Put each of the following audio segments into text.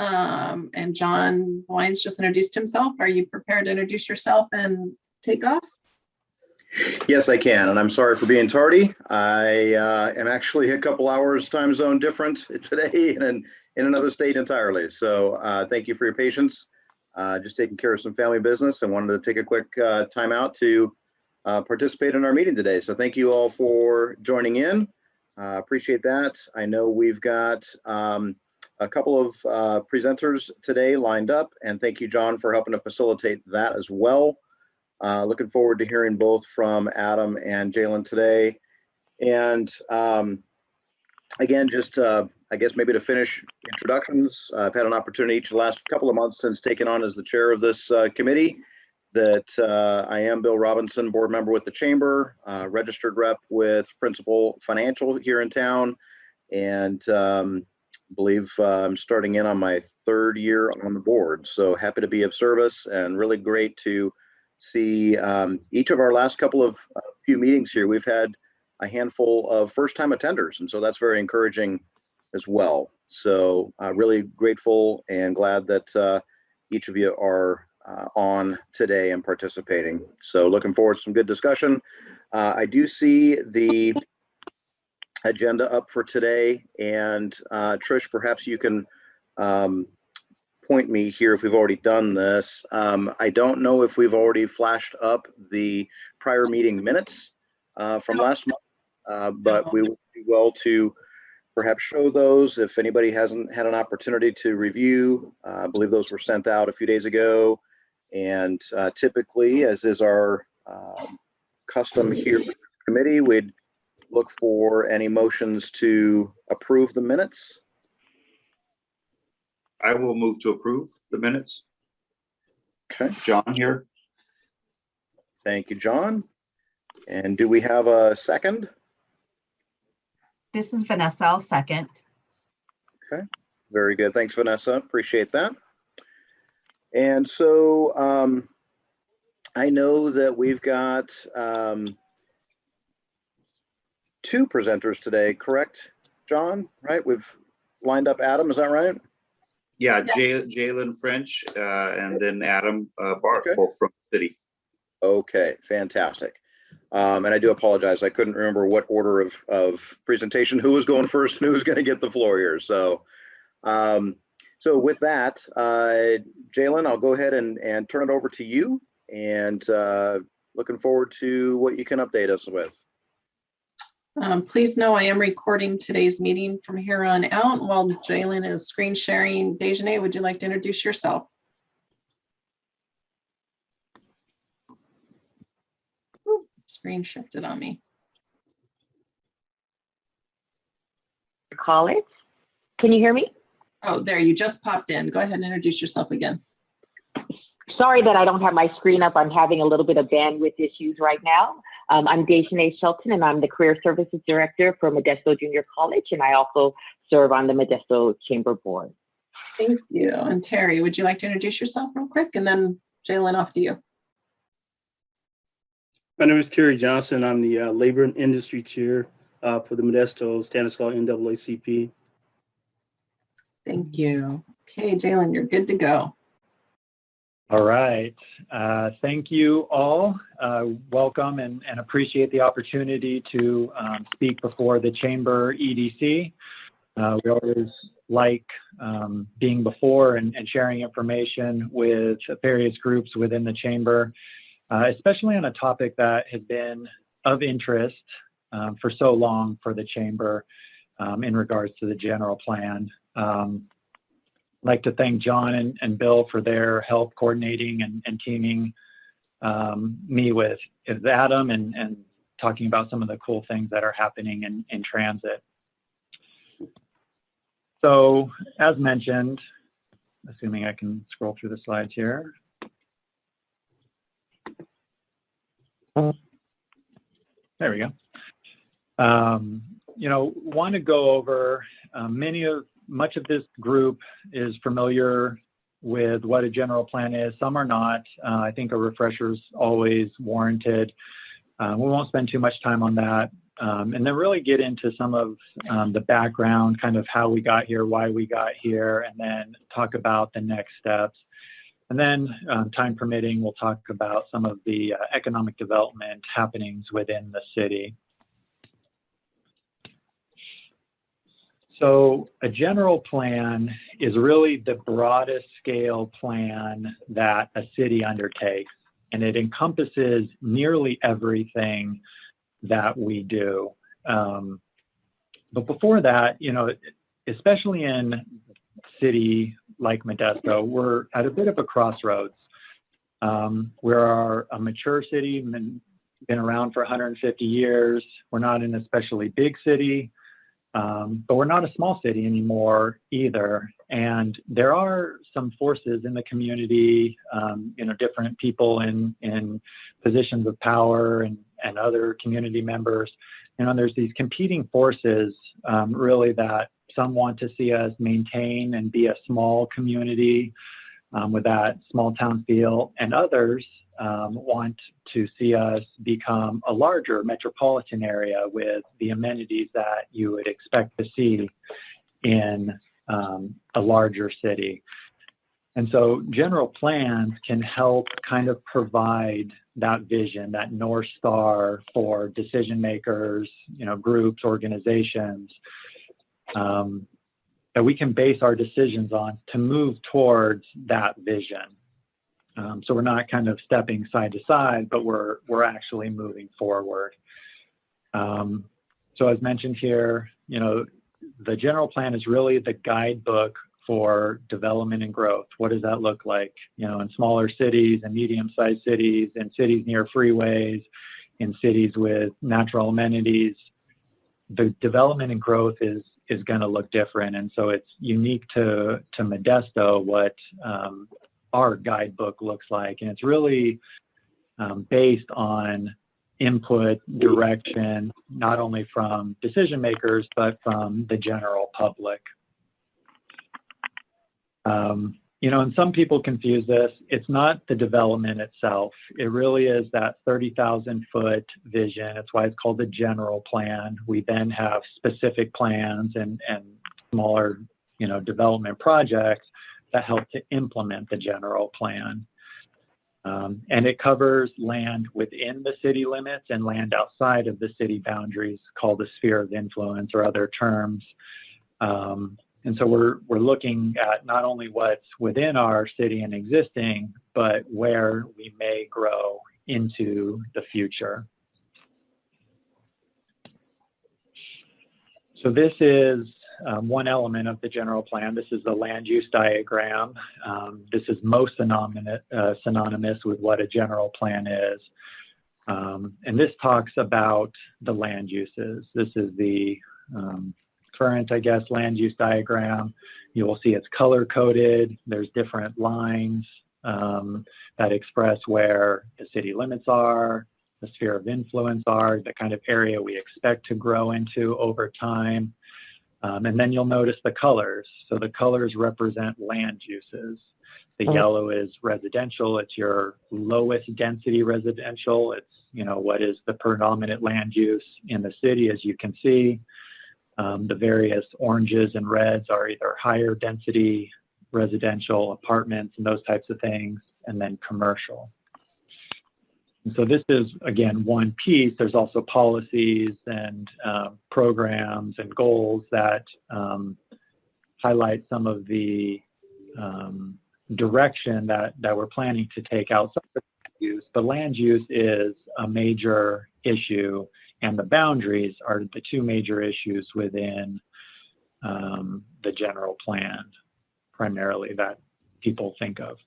And John Wines just introduced himself. Are you prepared to introduce yourself and take off? Yes, I can, and I'm sorry for being tardy. I am actually a couple hours time zone different today and in another state entirely. So thank you for your patience. Just taking care of some family business and wanted to take a quick time out to participate in our meeting today. So thank you all for joining in. Appreciate that. I know we've got a couple of presenters today lined up, and thank you, John, for helping to facilitate that as well. Looking forward to hearing both from Adam and Jalen today. And again, just I guess maybe to finish introductions, I've had an opportunity each of the last couple of months since taking on as the chair of this committee that I am Bill Robinson, board member with the Chamber, registered rep with Principal Financial here in town, and believe I'm starting in on my third year on the board. So happy to be of service and really great to see each of our last couple of few meetings here. We've had a handful of first-time attenders, and so that's very encouraging as well. So really grateful and glad that each of you are on today and participating. So looking forward to some good discussion. I do see the agenda up for today, and Trish, perhaps you can point me here if we've already done this. I don't know if we've already flashed up the prior meeting minutes from last month, but we will do well to perhaps show those if anybody hasn't had an opportunity to review. I believe those were sent out a few days ago, and typically, as is our custom here with the committee, we'd look for any motions to approve the minutes. I will move to approve the minutes. Okay. John here. Thank you, John. And do we have a second? This is Vanessa. I'll second. Okay. Very good. Thanks, Vanessa. Appreciate that. And so I know that we've got two presenters today, correct, John? Right? We've lined up Adam, is that right? Yeah, Jalen French and then Adam Barth, Okay. both from the city. Okay, fantastic. And I do apologize. I couldn't remember what order of presentation, who was going first and who was going to get the floor here. So, so with that, Jalen, I'll go ahead and turn it over to you, and looking forward to what you can update us with. Please know I am recording today's meeting from here on out while Jalen is screen sharing. Dejanay, would you like to introduce yourself? Ooh, screen shifted on me. College. Can you hear me? Oh, there, you just popped in. Go ahead and introduce yourself again. Sorry that I don't have my screen up. I'm having a little bit of bandwidth issues right now. I'm Dejanay Shelton, and I'm the Career Services Director for Modesto Junior College, and I also serve on the Modesto Chamber Board. Thank you. And Terry, would you like to introduce yourself real quick? And then Jalen, off to you. My name is Terry Johnson. I'm the Labor and Industry Chair for the Modesto Stanislaus NAACP. Thank you. Okay, Jalen, you're good to go. All right. Thank you all. Welcome and appreciate the opportunity to speak before the Chamber EDC. We always like being before and sharing information with various groups within the Chamber, especially on a topic that has been of interest for so long for the Chamber in regards to the general plan. I'd like to thank John and Bill for their help coordinating and teaming me with Adam and talking about some of the cool things that are happening in transit. So as mentioned, assuming I can scroll through the slides here. There we go. Want to go over much of this group is familiar with what a general plan is. Some are not. I think a refresher is always warranted. We won't spend too much time on that. and then really get into some of the background, kind of how we got here, why we got here, and then talk about the next steps. And then, time permitting, we'll talk about some of the economic development happenings within the city. So a general plan is really the broadest scale plan that a city undertakes, and it encompasses nearly everything that we do. But before that, you know, especially in a city like Modesto, we're at a bit of a crossroads. We're a mature city, been around for 150 years. We're not an especially big city. But we're not a small city anymore either. And there are some forces in the community, you know, different people in positions of power and other community members. You know, there's these competing forces, really, that some want to see us maintain and be a small community with that small town feel, and others want to see us become a larger metropolitan area with the amenities that you would expect to see in a larger city. And so general plans can help kind of provide that vision, that North Star for decision makers, you know, groups, organizations, that we can base our decisions on to move towards that vision. So we're not kind of stepping side to side, but we're actually moving forward. So as mentioned here, you know, the general plan is really the guidebook for development and growth. What does that look like? You know, in smaller cities and medium-sized cities, in cities near freeways, in cities with natural amenities, the development and growth is going to look different. And so it's unique to Modesto what our guidebook looks like. And it's really based on input, direction, not only from decision makers, but from the general public. You know, and some people confuse this. It's not the development itself. It really is that 30,000-foot vision. It's why it's called the general plan. We then have specific plans and smaller, you know, development projects that help to implement the general plan. And it covers land within the city limits and land outside of the city boundaries, called the sphere of influence or other terms. And so we're looking at not only what's within our city and existing, but where we may grow into the future. So this is one element of the general plan. This is the land use diagram. This is most synonymous with what a general plan is. And this talks about the land uses. This is the current, I guess, land use diagram. You will see it's color coded. There's different lines that express where the city limits are, the sphere of influence are, the kind of area we expect to grow into over time. And then you'll notice the colors. So the colors represent land uses. The yellow is residential. It's your lowest density residential. It's, you know, what is the predominant land use in the city, as you can see. The various oranges and reds are either higher density residential, apartments, and those types of things, and then commercial. And so this is, again, one piece. There's also policies and programs and goals that highlight some of the direction that we're planning to take outside of land use. But land use is a major issue, and the boundaries are the two major issues within the general plan, primarily, that people think of.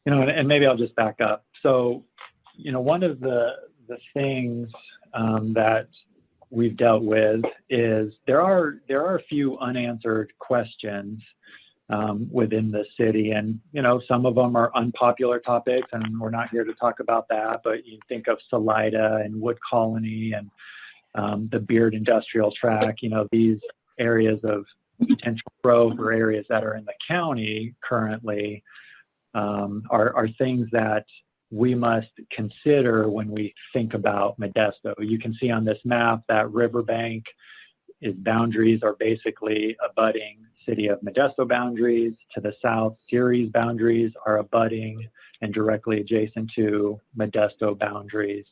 You know, and maybe I'll just back up. So, you know, one of the things that we've dealt with is there are a few unanswered questions within the city, and you know, some of them are unpopular topics, and we're not here to talk about that. But you think of Salida and Wood Colony and the Beard Industrial Tract. You know, these areas of potential growth or areas that are in the county currently are things that we must consider when we think about Modesto. You can see on this map that riverbank boundaries are basically abutting city of Modesto boundaries. To the south, Ceres boundaries are abutting and directly adjacent to Modesto boundaries.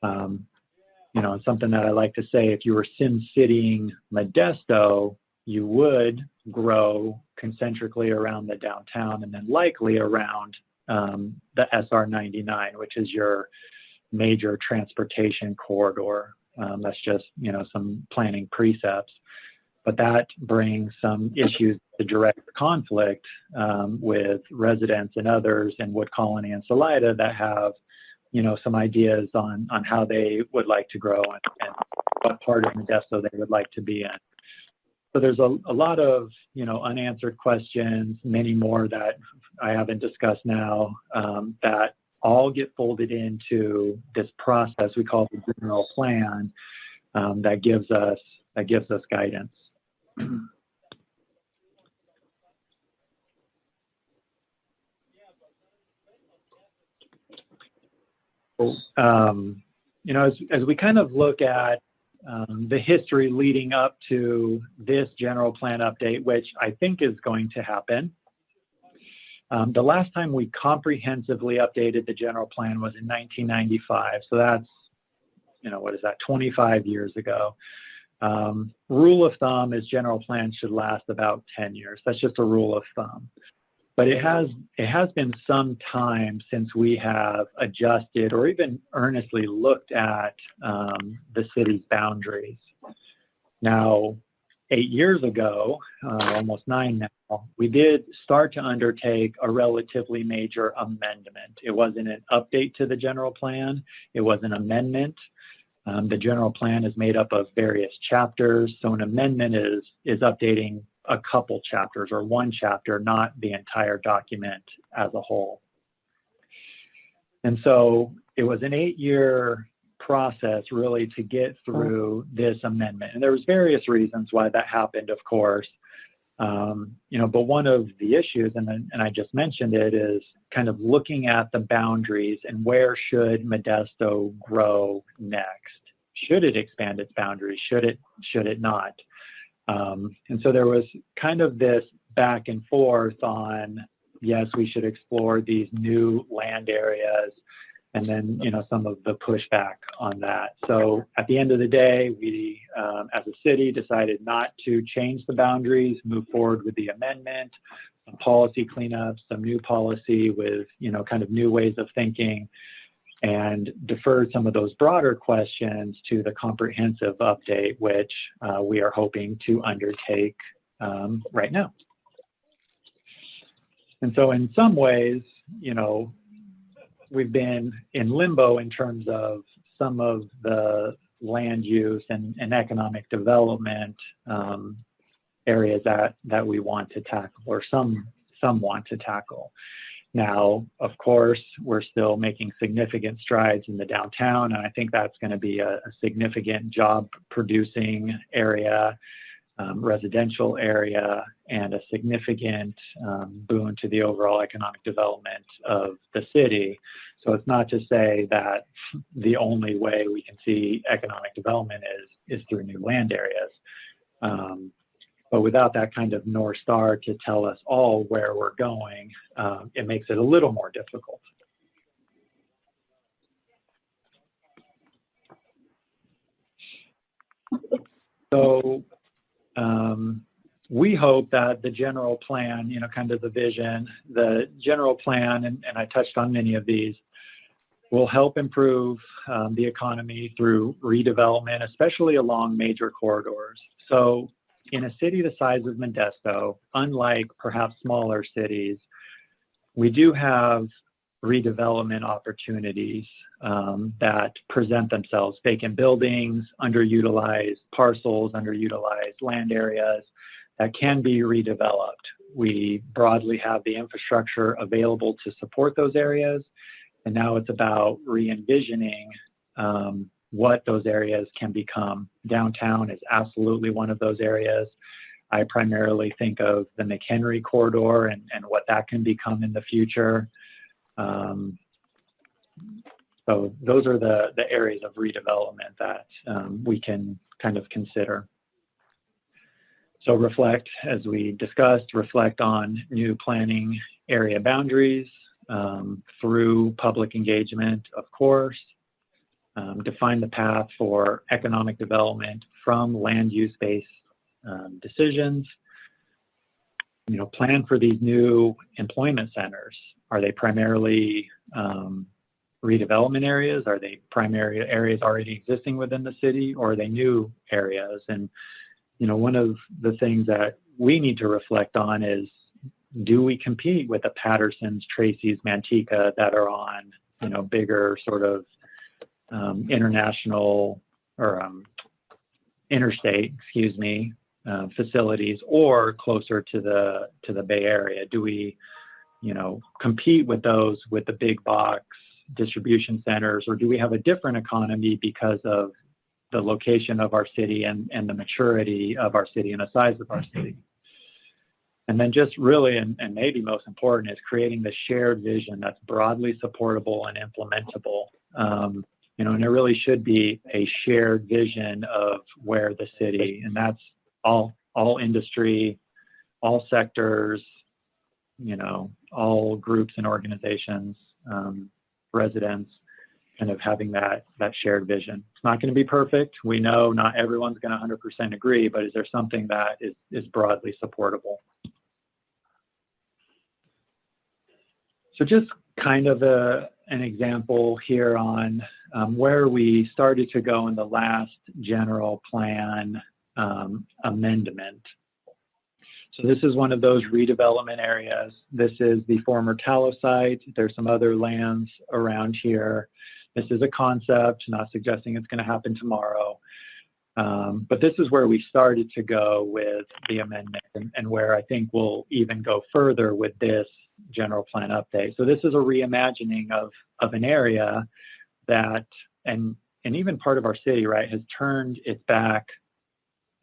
You know, and something that I like to say, if you were SimCitying Modesto, you would grow concentrically around the downtown and then likely around the SR 99, which is your major transportation corridor. That's just, you know, some planning precepts. But that brings some issues to direct conflict with residents and others in Wood Colony and Salida that have, you know, some ideas on how they would like to grow and what part of Modesto they would like to be in. So there's a lot of, you know, unanswered questions, many more that I haven't discussed now, that all get folded into this process we call the general plan, that gives us guidance. You know, as we kind of look at the history leading up to this general plan update, which I think is going to happen. The last time we comprehensively updated the general plan was in 1995. So that's, you know, what is that, 25 years ago. Rule of thumb is general plans should last about 10 years. That's just a rule of thumb. But it has been some time since we have adjusted or even earnestly looked at the city's boundaries. Now, 8 years ago, almost 9 now, we did start to undertake a relatively major amendment. It wasn't an update to the general plan. It was an amendment. The general plan is made up of various chapters. So an amendment is updating a couple chapters or one chapter, not the entire document as a whole. And so it was an 8-year process really to get through this amendment. And there was various reasons why that happened, of course. You know, but one of the issues, and I just mentioned it, is kind of looking at the boundaries and where should Modesto grow next? Should it expand its boundaries? Should it not? And so there was kind of this back and forth on, yes, we should explore these new land areas, and then, you know, some of the pushback on that. So at the end of the day, we, as a city, decided not to change the boundaries, move forward with the amendment, some policy cleanup, some new policy with, you know, kind of new ways of thinking, and deferred some of those broader questions to the comprehensive update, which we are hoping to undertake right now. And so in some ways, you know, we've been in limbo in terms of some of the land use and economic development areas that we want to tackle, or some want to tackle. Now, of course, we're still making significant strides in the downtown, and I think that's going to be a significant job-producing area, residential area, and a significant boon to the overall economic development of the city. So it's not to say that the only way we can see economic development is through new land areas. But without that kind of North Star to tell us all where we're going, it makes it a little more difficult. So we hope that the general plan, you know, kind of the vision, the general plan, and I touched on many of these, will help improve the economy through redevelopment, especially along major corridors. So in a city the size of Modesto, unlike perhaps smaller cities, we do have redevelopment opportunities that present themselves: vacant buildings, underutilized parcels, underutilized land areas that can be redeveloped. We broadly have the infrastructure available to support those areas, and now it's about re-envisioning what those areas can become. Downtown is absolutely one of those areas. I primarily think of the McHenry corridor and what that can become in the future. So those are the areas of redevelopment that we can kind of consider. So reflect, as we discussed, reflect on new planning area boundaries through public engagement, of course. Define the path for economic development from land use-based decisions. You know, plan for these new employment centers. Are they primarily redevelopment areas? Are they primary areas already existing within the city, or are they new areas? And, you know, one of the things that we need to reflect on is, do we compete with the Pattersons, Tracy's, Manteca that are on, you know, bigger sort of international or interstate, excuse me, facilities, or closer to the Bay Area? Do we, you know, compete with those with the big box distribution centers, or do we have a different economy because of the location of our city and the maturity of our city and the size of our city? And then just really, and maybe most important, is creating the shared vision that's broadly supportable and implementable. You know, and there really should be a shared vision of where the city, and that's all industry, all sectors, you know, all groups and organizations, residents, kind of having that shared vision. It's not going to be perfect. We know not everyone's going to 100% agree, but is there something that is broadly supportable? So just kind of an example here on where we started to go in the last general plan amendment. So this is one of those redevelopment areas. This is the former tallow site. There's some other lands around here. This is a concept, not suggesting it's going to happen tomorrow. But this is where we started to go with the amendment, and where I think we'll even go further with this general plan update. So this is a reimagining of an area that, and even part of our city, right, has turned its back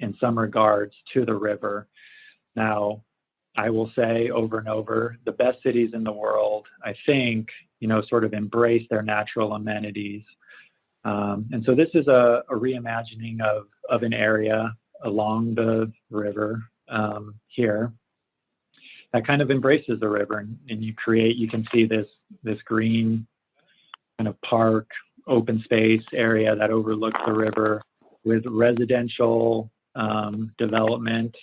in some regards to the river. Now, I will say over and over, the best cities in the world, I think, you know, sort of embrace their natural amenities. And so this is a reimagining of an area along the river here that kind of embraces the river, and you can see this green kind of park, open space area that overlooks the river, with residential development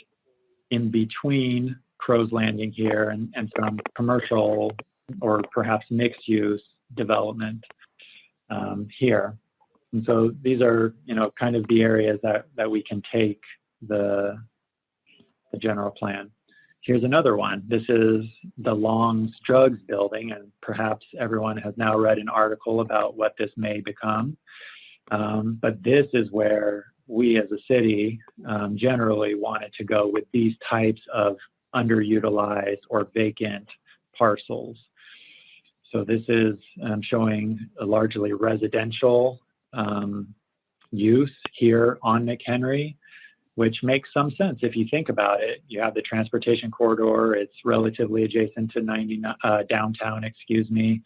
in between Crow's Landing here and some commercial or perhaps mixed use development here. And so these are, you know, kind of the areas that we can take the general plan. Here's another one. This is the Long's Drugs building, and perhaps everyone has now read an article about what this may become. But this is where we as a city generally wanted to go with these types of underutilized or vacant parcels. So this is showing a largely residential use here on McHenry, which makes some sense if you think about it. You have the transportation corridor. It's relatively adjacent to downtown, excuse me.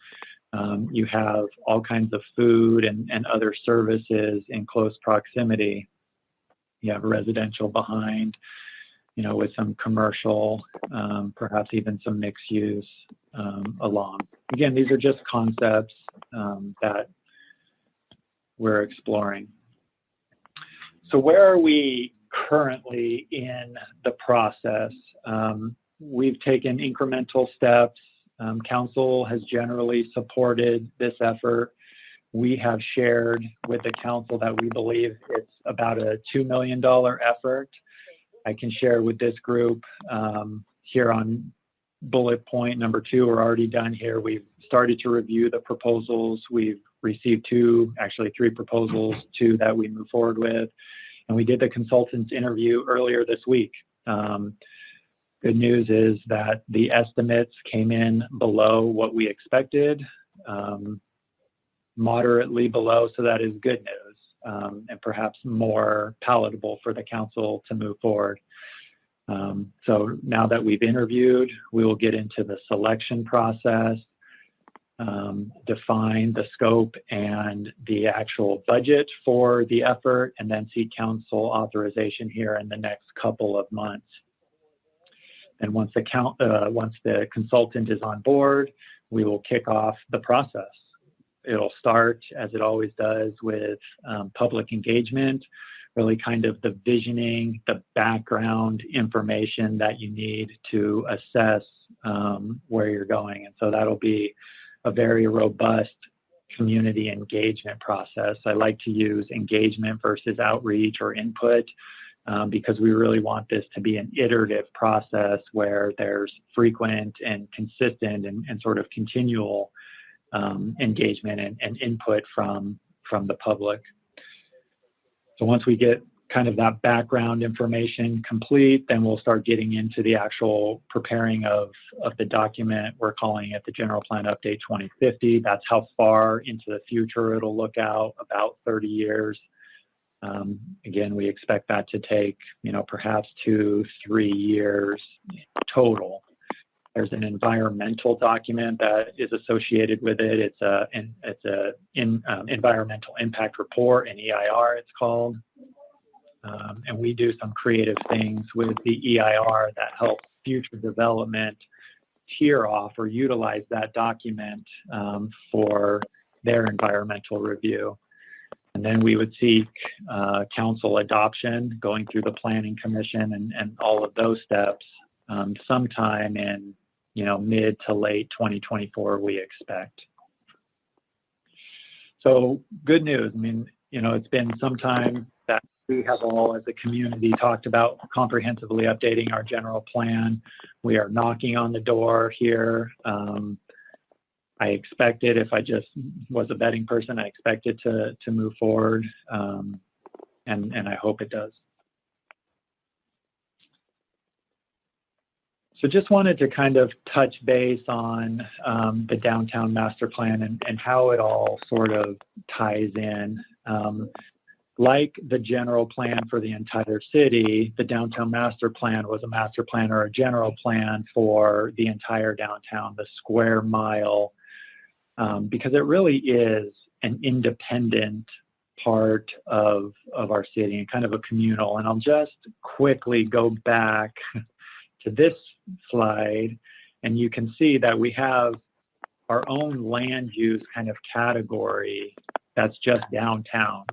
You have all kinds of food and other services in close proximity. You have residential behind, you know, with some commercial, perhaps even some mixed use along. Again, these are just concepts that we're exploring. So where are we currently in the process? We've taken incremental steps. Council has generally supported this effort. We have shared with the council that we believe it's about a $2 million effort. I can share with this group here on bullet point number 2, we're already done here. We've started to review the proposals. We've received 3 proposals, 2 that we move forward with. And we did the consultants interview earlier this week. Good news is that the estimates came in below what we expected, moderately below, so that is good news, and perhaps more palatable for the council to move forward. So now that we've interviewed, we will get into the selection process. define the scope and the actual budget for the effort, and then seek council authorization here in the next couple of months. And once the consultant is on board, we will kick off the process. It'll start, as it always does, with public engagement, really kind of the visioning, the background information that you need to assess where you're going. And so that'll be a very robust community engagement process. I like to use engagement versus outreach or input because we really want this to be an iterative process where there's frequent and consistent and sort of continual engagement and input from the public. So once we get kind of that background information complete, then we'll start getting into the actual preparing of the document. We're calling it the General Plan Update 2050. That's how far into the future it'll look out, about 30 years. Again, we expect that to take, perhaps 2-3 years total. There's an environmental document that is associated with it. It's a environmental impact report, an EIR it's called. And we do some creative things with the EIR that help future development tier off or utilize that document for their environmental review. And then we would seek council adoption, going through the planning commission and all of those steps sometime in mid to late 2024, we expect. So good news. I mean, it's been some time that we have all as a community talked about comprehensively updating our general plan. We are knocking on the door here. I expected, if I just was a betting person, I expected to move forward, and I hope it does. So just wanted to kind of touch base on the downtown master plan and how it all sort of ties in. Like the general plan for the entire city, the downtown master plan was a master plan or a general plan for the entire downtown, the square mile, because it really is an independent part of our city and kind of a communal. And I'll just quickly go back to this slide, and you can see that we have our own land use kind of category that's just downtown.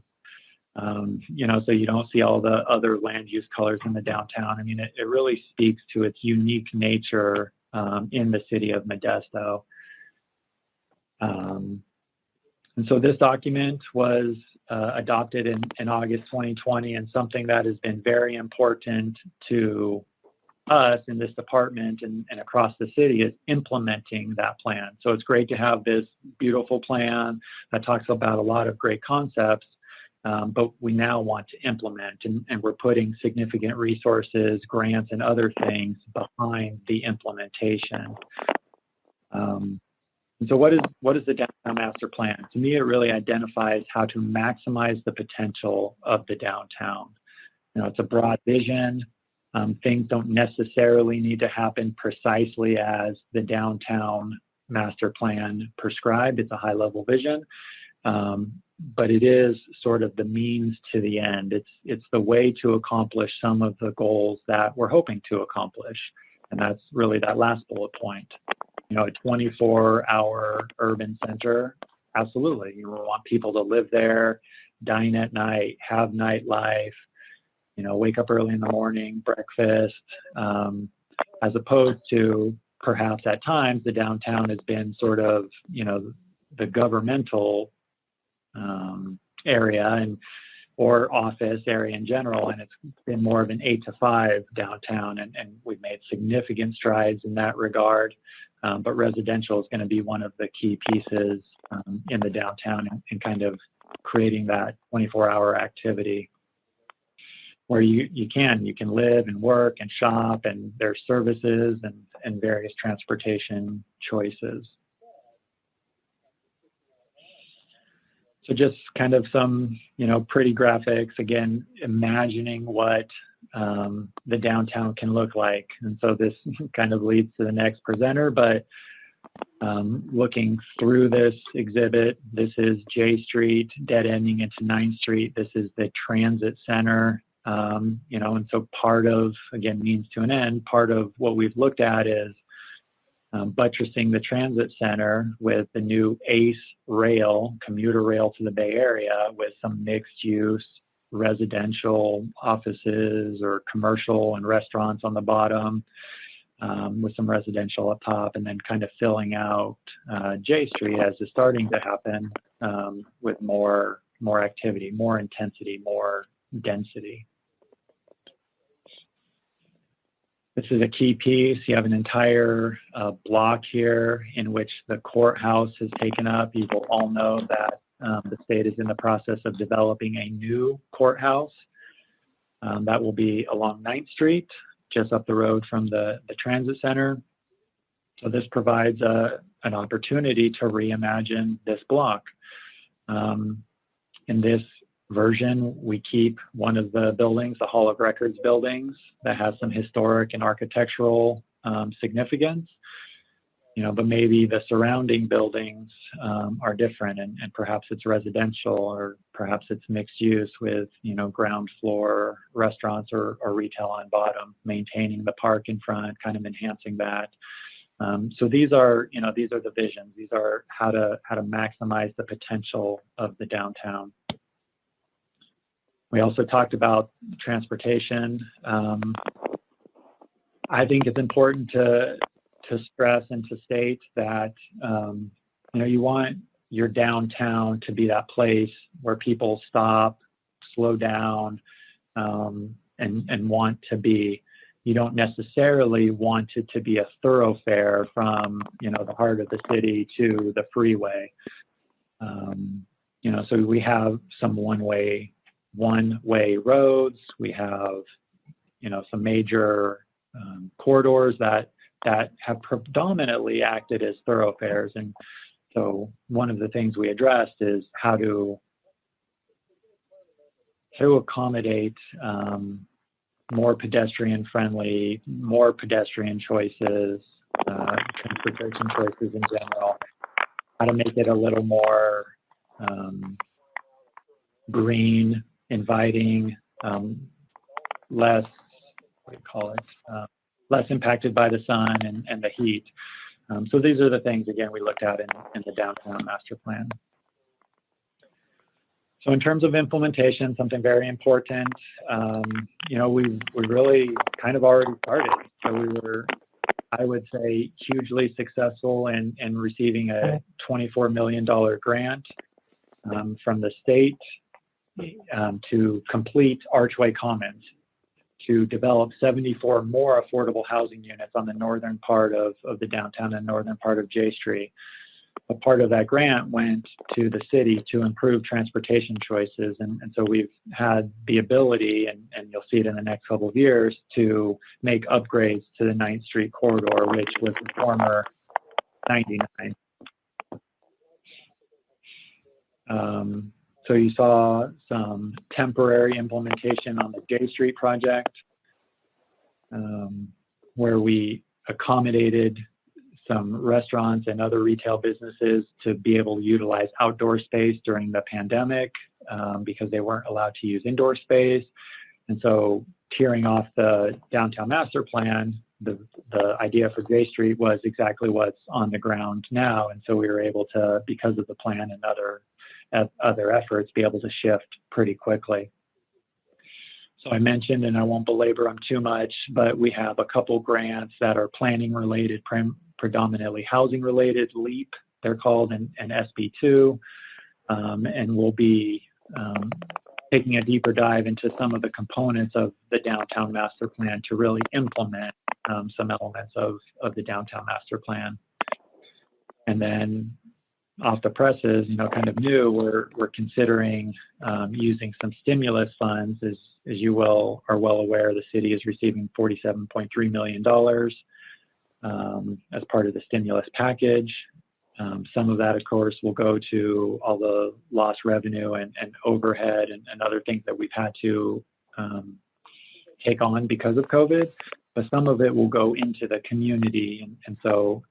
So you don't see all the other land use colors in the downtown. I mean, it really speaks to its unique nature in the city of Modesto. And so this document was adopted in August 2020, and something that has been very important to us in this department and across the city is implementing that plan. So it's great to have this beautiful plan that talks about a lot of great concepts, but we now want to implement, and we're putting significant resources, grants, and other things behind the implementation. And so what is the downtown master plan? To me, it really identifies how to maximize the potential of the downtown. It's a broad vision. Things don't necessarily need to happen precisely as the downtown master plan prescribed. It's a high-level vision, but it is sort of the means to the end. It's the way to accomplish some of the goals that we're hoping to accomplish, and that's really that last bullet point. A 24-hour urban center, absolutely. You want people to live there, dine at night, have nightlife, wake up early in the morning, breakfast, as opposed to perhaps at times the downtown has been sort of, the governmental area or office area in general, and it's been more of an 8 to 5 downtown, and we've made significant strides in that regard. But residential is going to be one of the key pieces in the downtown and kind of creating that 24-hour activity where you can live and work and shop, and there's services and various transportation choices. So just kind of some, pretty graphics, again, imagining what the downtown can look like. And so this kind of leads to the next presenter, but Looking through this exhibit, this is J Street, dead ending into 9th Street. This is the transit center, you know, and so part of, again, means to an end, part of what we've looked at is buttressing the transit center with the new ACE rail, commuter rail to the Bay Area, with some mixed use residential offices or commercial and restaurants on the bottom, with some residential up top, and then kind of filling out J Street, as is starting to happen, with more activity, more intensity, more density. This is a key piece. You have an entire block here in which the courthouse has taken up. You will all know that the state is in the process of developing a new courthouse that will be along 9th Street, just up the road from the transit center. So this provides an opportunity to reimagine this block. In this version, we keep one of the buildings, the Hall of Records buildings, that has some historic and architectural significance, you know, but maybe the surrounding buildings are different, and perhaps it's residential, or perhaps it's mixed use with, you know, ground floor restaurants or retail on bottom, maintaining the park in front, kind of enhancing that. So these are, you know, these are the visions. These are how to maximize the potential of the downtown. We also talked about transportation. I think it's important to stress and to state that, you know, you want your downtown to be that place where people stop, slow down, and want to be. You don't necessarily want it to be a thoroughfare from, you know, the heart of the city to the freeway. You know, so we have some one-way roads. We have, you know, some major corridors that have predominantly acted as thoroughfares. And so one of the things we addressed is how to accommodate more pedestrian friendly, more pedestrian choices, transportation choices in general, how to make it a little more green, inviting, less, what do you call it, less impacted by the sun and the heat. So these are the things, again, we looked at in the downtown master plan. So in terms of implementation, something very important, you know, we really kind of already started. So we were, I would say, hugely successful in receiving a $24 million grant from the state to complete Archway Commons, to develop 74 more affordable housing units on the northern part of the downtown and northern part of J Street. A part of that grant went to the city to improve transportation choices. And so we've had the ability, and you'll see it in the next couple of years, to make upgrades to the 9th Street corridor, which was the former 99. So you saw some temporary implementation on the J Street project, where we accommodated some restaurants and other retail businesses to be able to utilize outdoor space during the pandemic, because they weren't allowed to use indoor space. And so tearing off the downtown master plan, the idea for J Street was exactly what's on the ground now. And so we were able to, because of the plan and other efforts, be able to shift pretty quickly. So I mentioned, and I won't belabor them too much, but we have a couple grants that are planning related, predominantly housing related, LEAP, they're called, and SB2. And we'll be taking a deeper dive into some of the components of the downtown master plan to really implement some elements of the downtown master plan. And then off the presses, you know, kind of new, we're considering using some stimulus funds. As you are well aware, the city is receiving $47.3 million as part of the stimulus package. Some of that, of course, will go to all the lost revenue and overhead and other things that we've had to take on because of COVID, but some of it will go into the community. And so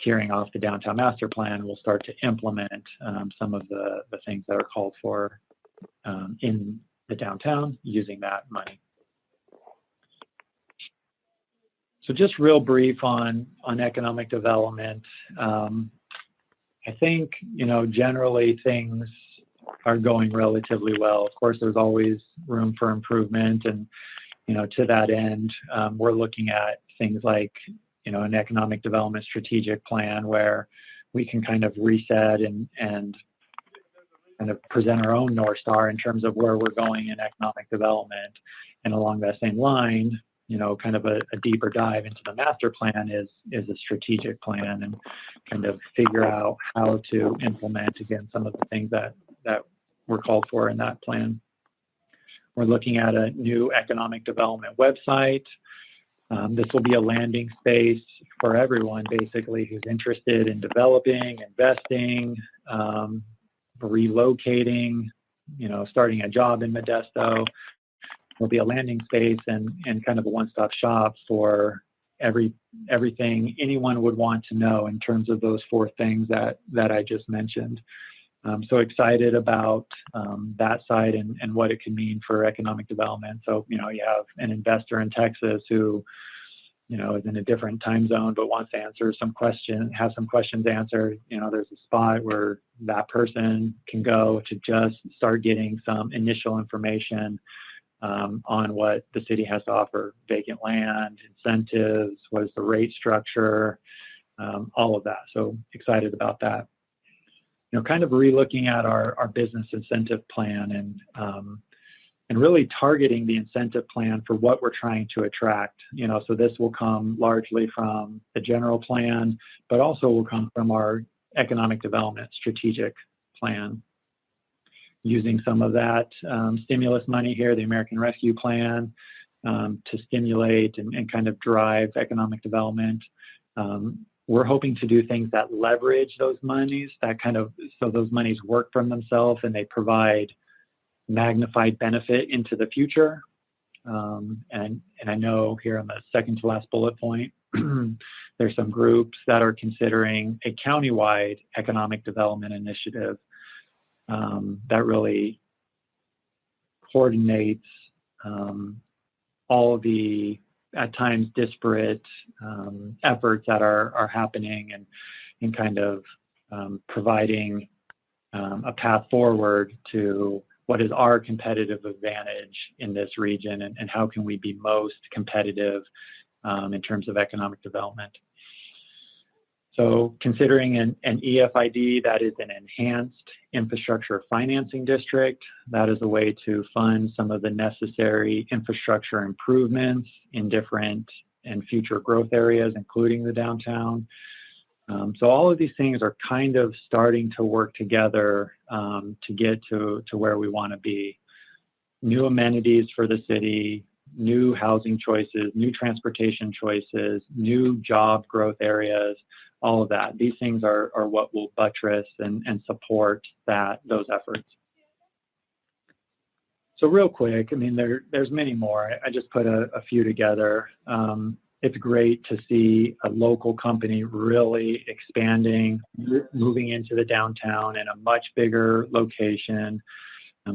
carrying off the downtown master plan, we'll start to implement some of the things that are called for in the downtown using that money. So just real brief on economic development. I think, generally things are going relatively well. Of course, there's always room for improvement. And, to that end, we're looking at things like, an economic development strategic plan where we can kind of reset and kind of present our own North Star in terms of where we're going in economic development. And along that same line, kind of a deeper dive into the master plan is a strategic plan, and kind of figure out how to implement, again, some of the things that were called for in that plan. We're looking at a new economic development website. This will be a landing space for everyone, basically, who's interested in developing, investing, relocating, starting a job in Modesto. Will be a landing space and kind of a one-stop shop for everything anyone would want to know in terms of those 4 things that I just mentioned. So excited about that side and what it can mean for economic development. So, you have an investor in Texas who, is in a different time zone, but wants to answer have some questions answered. There's a spot where that person can go to just start getting some initial information on what the city has to offer: vacant land, incentives, what is the rate structure, all of that. So excited about that. Kind of relooking at our business incentive plan and really targeting the incentive plan for what we're trying to attract. So this will come largely from the general plan, but also will come from our economic development strategic plan. Using some of that stimulus money here, the American Rescue Plan, to stimulate and kind of drive economic development. We're hoping to do things that leverage those monies, so those monies work from themselves and they provide magnified benefit into the future. And I know here on the second to last bullet point, there's some groups that are considering a countywide economic development initiative that really coordinates all of the, at times, disparate efforts that are happening and kind of providing a path forward to what is our competitive advantage in this region and how can we be most competitive in terms of economic development. So considering an EFID, that is an enhanced infrastructure financing district, that is a way to fund some of the necessary infrastructure improvements in different and future growth areas, including the downtown. So all of these things are kind of starting to work together to get to where we want to be. New amenities for the city, new housing choices, new transportation choices, new job growth areas, all of that. These things are what will buttress and support those efforts. So real quick, I mean, there's many more. I just put a few together. It's great to see a local company really expanding, moving into the downtown in a much bigger location,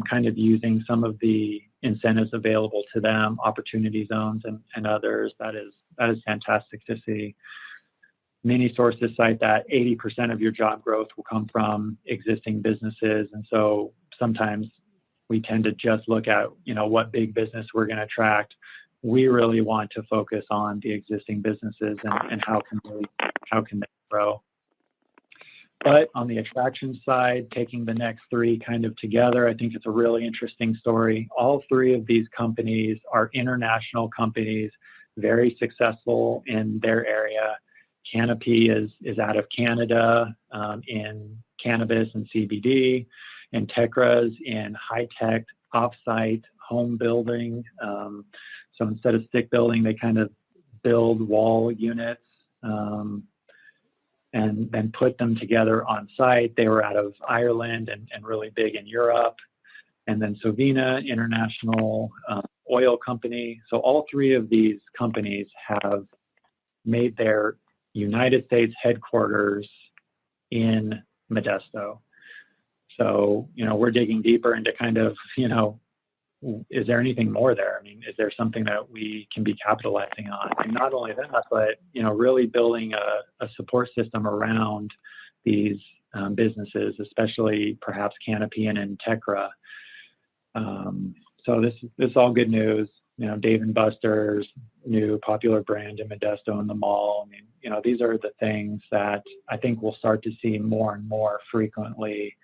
kind of using some of the incentives available to them, opportunity zones and others. That is fantastic to see. Many sources cite that 80% of your job growth will come from existing businesses. And so sometimes we tend to just look at, what big business we're going to attract. We really want to focus on the existing businesses and how can they grow. But on the attraction side, taking the next 3 kind of together, I think it's a really interesting story. All 3 of these companies are international companies, very successful in their area. Canopy is out of Canada in cannabis and CBD, and Tekra's in high-tech off-site home building. So instead of stick building, they kind of build wall units and then put them together on site. They were out of Ireland and really big in Europe. And then Sovina, international oil company. So all 3 of these companies have made their United States headquarters in Modesto. So, we're digging deeper into kind of, is there anything more there? I mean, is there something that we can be capitalizing on? And not only that, but, really building a support system around these businesses, especially perhaps Canopy and Integra. So this is all good news. Dave & Buster's, new popular brand in Modesto in the mall. I mean, these are the things that I think we'll start to see more and more frequently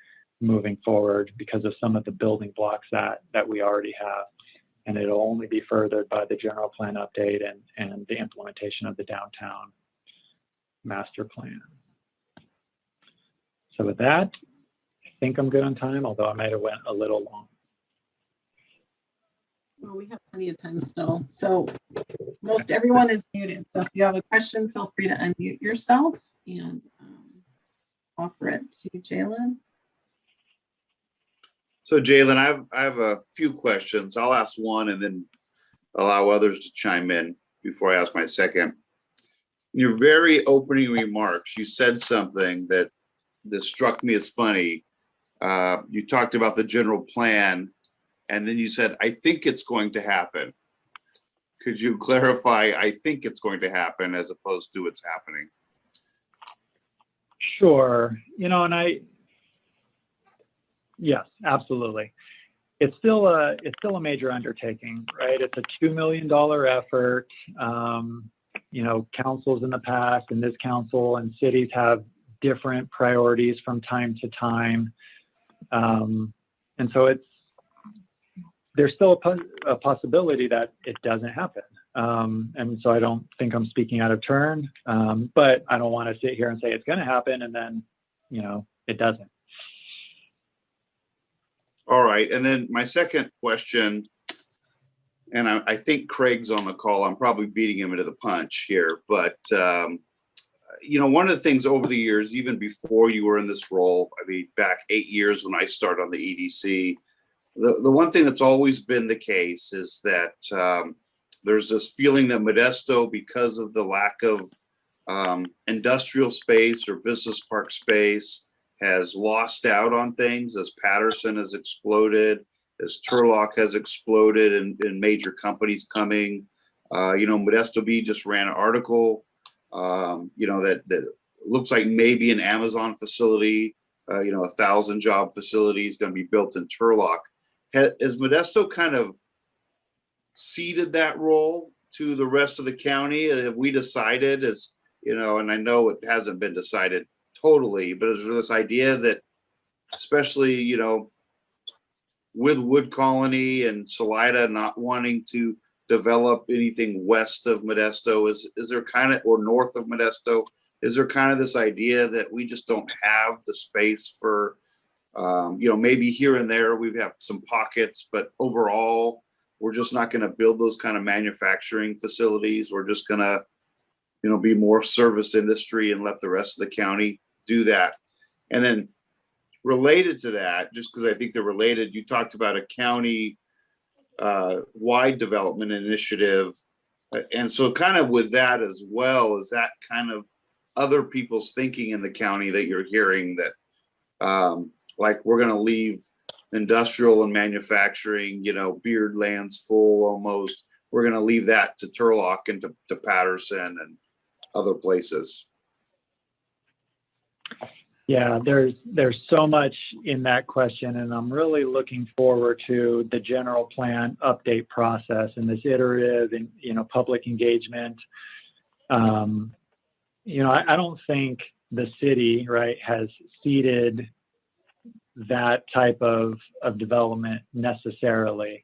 moving forward because of some of the building blocks that we already have. And it'll only be furthered by the general plan update and the implementation of the downtown master plan. So with that, I think I'm good on time, although I might have went a little long. Well, we have plenty of time still. So most everyone is muted. So if you have a question, feel free to unmute yourself and offer it to Jalen. So Jalen, I have a few questions. I'll ask one and then allow others to chime in before I ask my second. In your very opening remarks, you said something that struck me as funny. You talked about the general plan, and then you said, I think it's going to happen. Could you clarify, I think it's going to happen as opposed to it's happening? Sure. Yes, absolutely. It's still a major undertaking, right? It's a $2 million effort. Councils in the past and this council and cities have different priorities from time to time. And so there's still a possibility that it doesn't happen. And so I don't think I'm speaking out of turn, but I don't want to sit here and say it's going to happen and then, it doesn't. All right. And then my second question, and I think Craig's on the call. I'm probably beating him into the punch here, but one of the things over the years, even before you were in this role, I mean, back 8 years when I started on the EDC, the one thing that's always been the case is that there's this feeling that Modesto, because of the lack of industrial space or business park space, has lost out on things as Patterson has exploded, as Turlock has exploded and major companies coming. Modesto Bee just ran an article, that looks like maybe an Amazon facility, 1,000 job facility is going to be built in Turlock. Has Modesto kind of ceded that role to the rest of the county? Have we decided, and I know it hasn't been decided totally, but is there this idea that, especially, with Wood Colony and Salida not wanting to develop anything west of Modesto, is there kind of, or north of Modesto, is there kind of this idea that we just don't have the space for, maybe here and there we have some pockets, but overall, we're just not going to build those kind of manufacturing facilities. We're just going to, be more service industry and let the rest of the county do that. And then related to that, just because I think they're related, you talked about a county wide development initiative. And so kind of with that as well, is that kind of other people's thinking in the county that you're hearing that like we're going to leave industrial and manufacturing, Beard Land's full almost. We're going to leave that to Turlock and to Patterson and other places. Yeah, there's so much in that question, and I'm really looking forward to the general plan update process and this iterative and public engagement. I don't think the city, right, has ceded that type of development necessarily,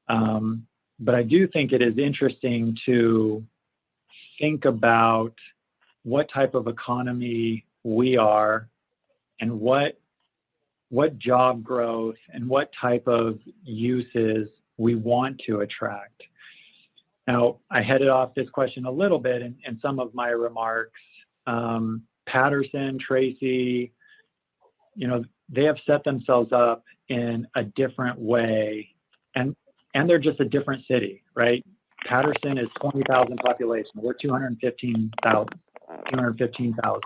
but I do think it is interesting to think about what type of economy we are and what job growth and what type of uses we want to attract. Now, I headed off this question a little bit in some of my remarks. Patterson, Tracy, they have set themselves up in a different way, and they're just a different city, right? Patterson is 20,000 population. We're 215,000. 215,000.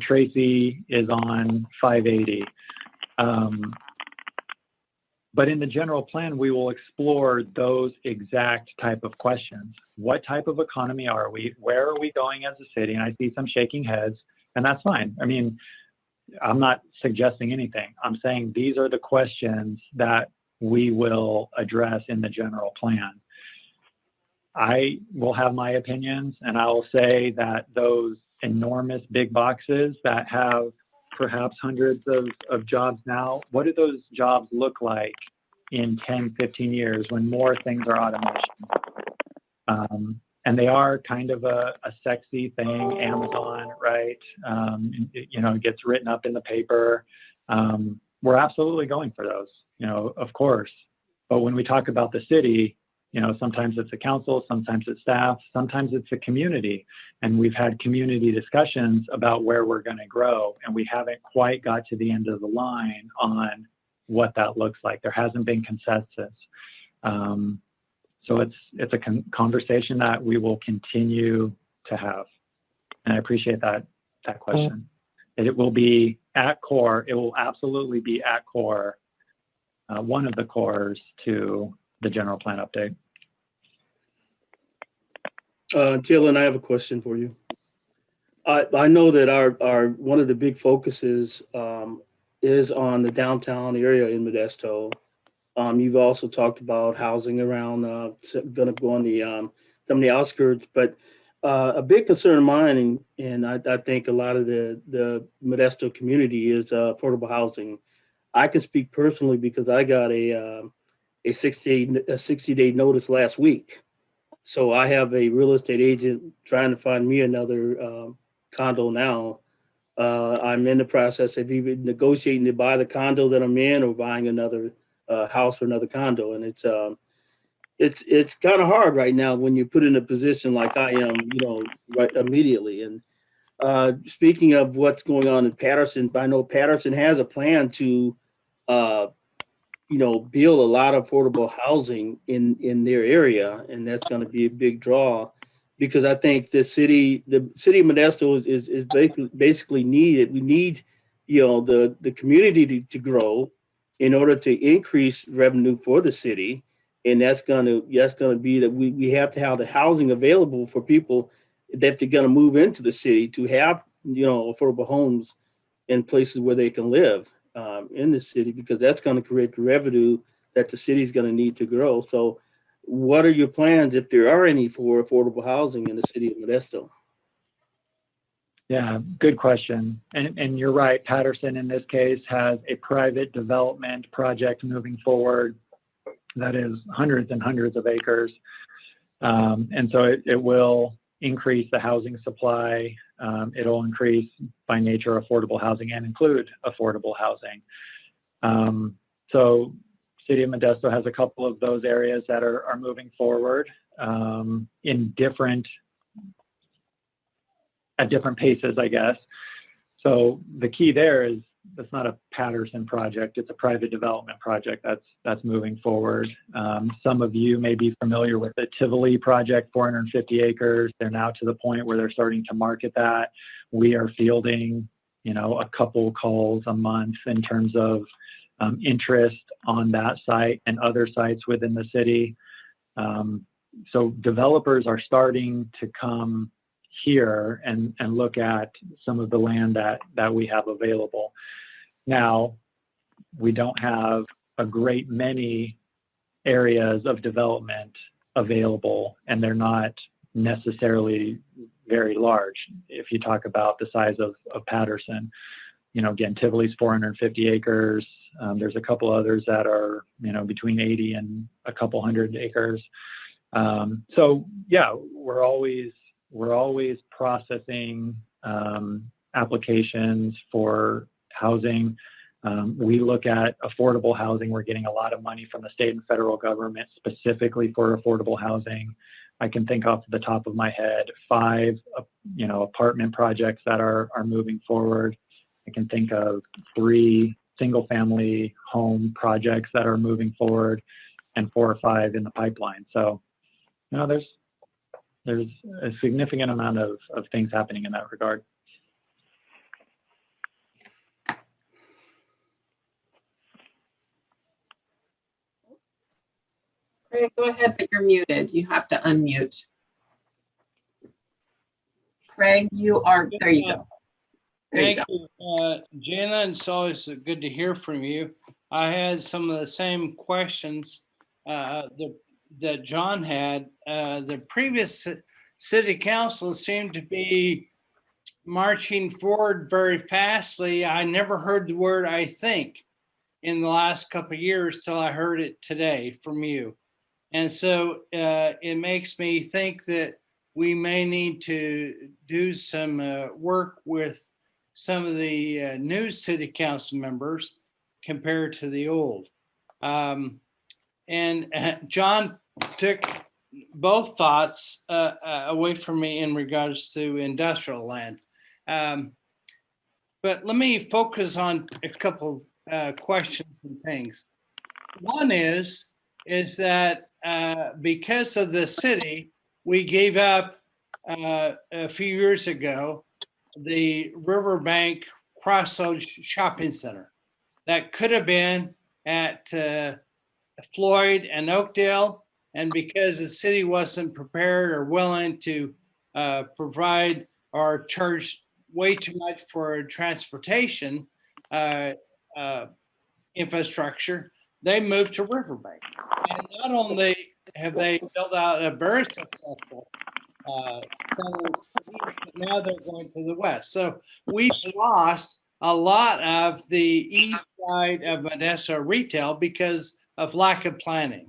Tracy is on 580. But in the general plan, we will explore those exact type of questions. What type of economy are we? Where are we going as a city? And I see some shaking heads, and that's fine. I mean, I'm not suggesting anything. I'm saying these are the questions that we will address in the general plan. I will have my opinions, and I will say that those enormous big boxes that have perhaps hundreds of jobs now, what do those jobs look like in 10, 15 years when more things are automation? And they are kind of a sexy thing, Amazon, right? It gets written up in the paper. We're absolutely going for those, of course. But when we talk about the city, sometimes it's a council, sometimes it's staff, sometimes it's a community. And we've had community discussions about where we're going to grow, and we haven't quite got to the end of the line on what that looks like. There hasn't been consensus. So it's a conversation that we will continue to have. And I appreciate that question. It will be at core, it will absolutely be at core, one of the cores to the general plan update. Jalen, I have a question for you. I know that our one of the big focuses is on the downtown area in Modesto. You've also talked about housing around, going to go on some of the outskirts, but a big concern of mine, and I think a lot of the Modesto community is affordable housing. I can speak personally because I got a 60-day notice last week. So I have a real estate agent trying to find me another condo now. I'm in the process of even negotiating to buy the condo that I'm in or buying another house or another condo. And it's kind of hard right now when you put in a position like I am, right immediately. And speaking of what's going on in Patterson, I know Patterson has a plan to build a lot of affordable housing in their area, and that's going to be a big draw, because I think the city of Modesto is basically needed. We need, the community to grow in order to increase revenue for the city, and that's going to be that we have to have the housing available for people that they're going to move into the city to have, affordable homes in places where they can live. In the city, because that's going to create the revenue that the city's going to need to grow. So what are your plans, if there are any, for affordable housing in the city of Modesto? Yeah, good question. And you're right, Patterson in this case has a private development project moving forward that is hundreds and hundreds of acres. And so it will increase the housing supply. It'll increase by nature affordable housing and include affordable housing. So City of Modesto has a couple of those areas that are moving forward at different paces, I guess. So the key there is that's not a Patterson project. It's a private development project that's moving forward. Some of you may be familiar with the Tivoli project, 450 acres. They're now to the point where they're starting to market that. We are fielding, a couple calls a month in terms of interest on that site and other sites within the city. So developers are starting to come here and look at some of the land that we have available. Now, we don't have a great many areas of development available, and they're not necessarily very large. If you talk about the size of Patterson, again, Tivoli's 450 acres. There's a couple others that are, between 80 and a couple hundred acres. So yeah, we're always processing applications for housing. We look at affordable housing. We're getting a lot of money from the state and federal government specifically for affordable housing. I can think off the top of my head 5, apartment projects that are moving forward. I can think of 3 single-family home projects that are moving forward, and 4 or 5 in the pipeline. So, there's there's a significant amount of things happening in that regard. Craig, go ahead, but you're muted. You have to unmute. Craig, there you go. There you Thank go. you, Jalen. It's always good to hear from you. I had some of the same questions that John had. The previous city council seemed to be marching forward very fastly. I never heard the word "I think" in the last couple of years till I heard it today from you. And so it makes me think that we may need to do some work with some of the new city council members compared to the old. John took both thoughts away from me in regards to industrial land. But let me focus on a couple questions and things. One is that because of the city, we gave up a few years ago the Riverbank Crossroads Shopping Center. That could have been at Floyd and Oakdale, and because the city wasn't prepared or willing to provide or charge way too much for transportation infrastructure, they moved to Riverbank. And not only have they built out a very successful center, but now they're going to the west. So we've lost a lot of the east side of Modesto retail because of lack of planning.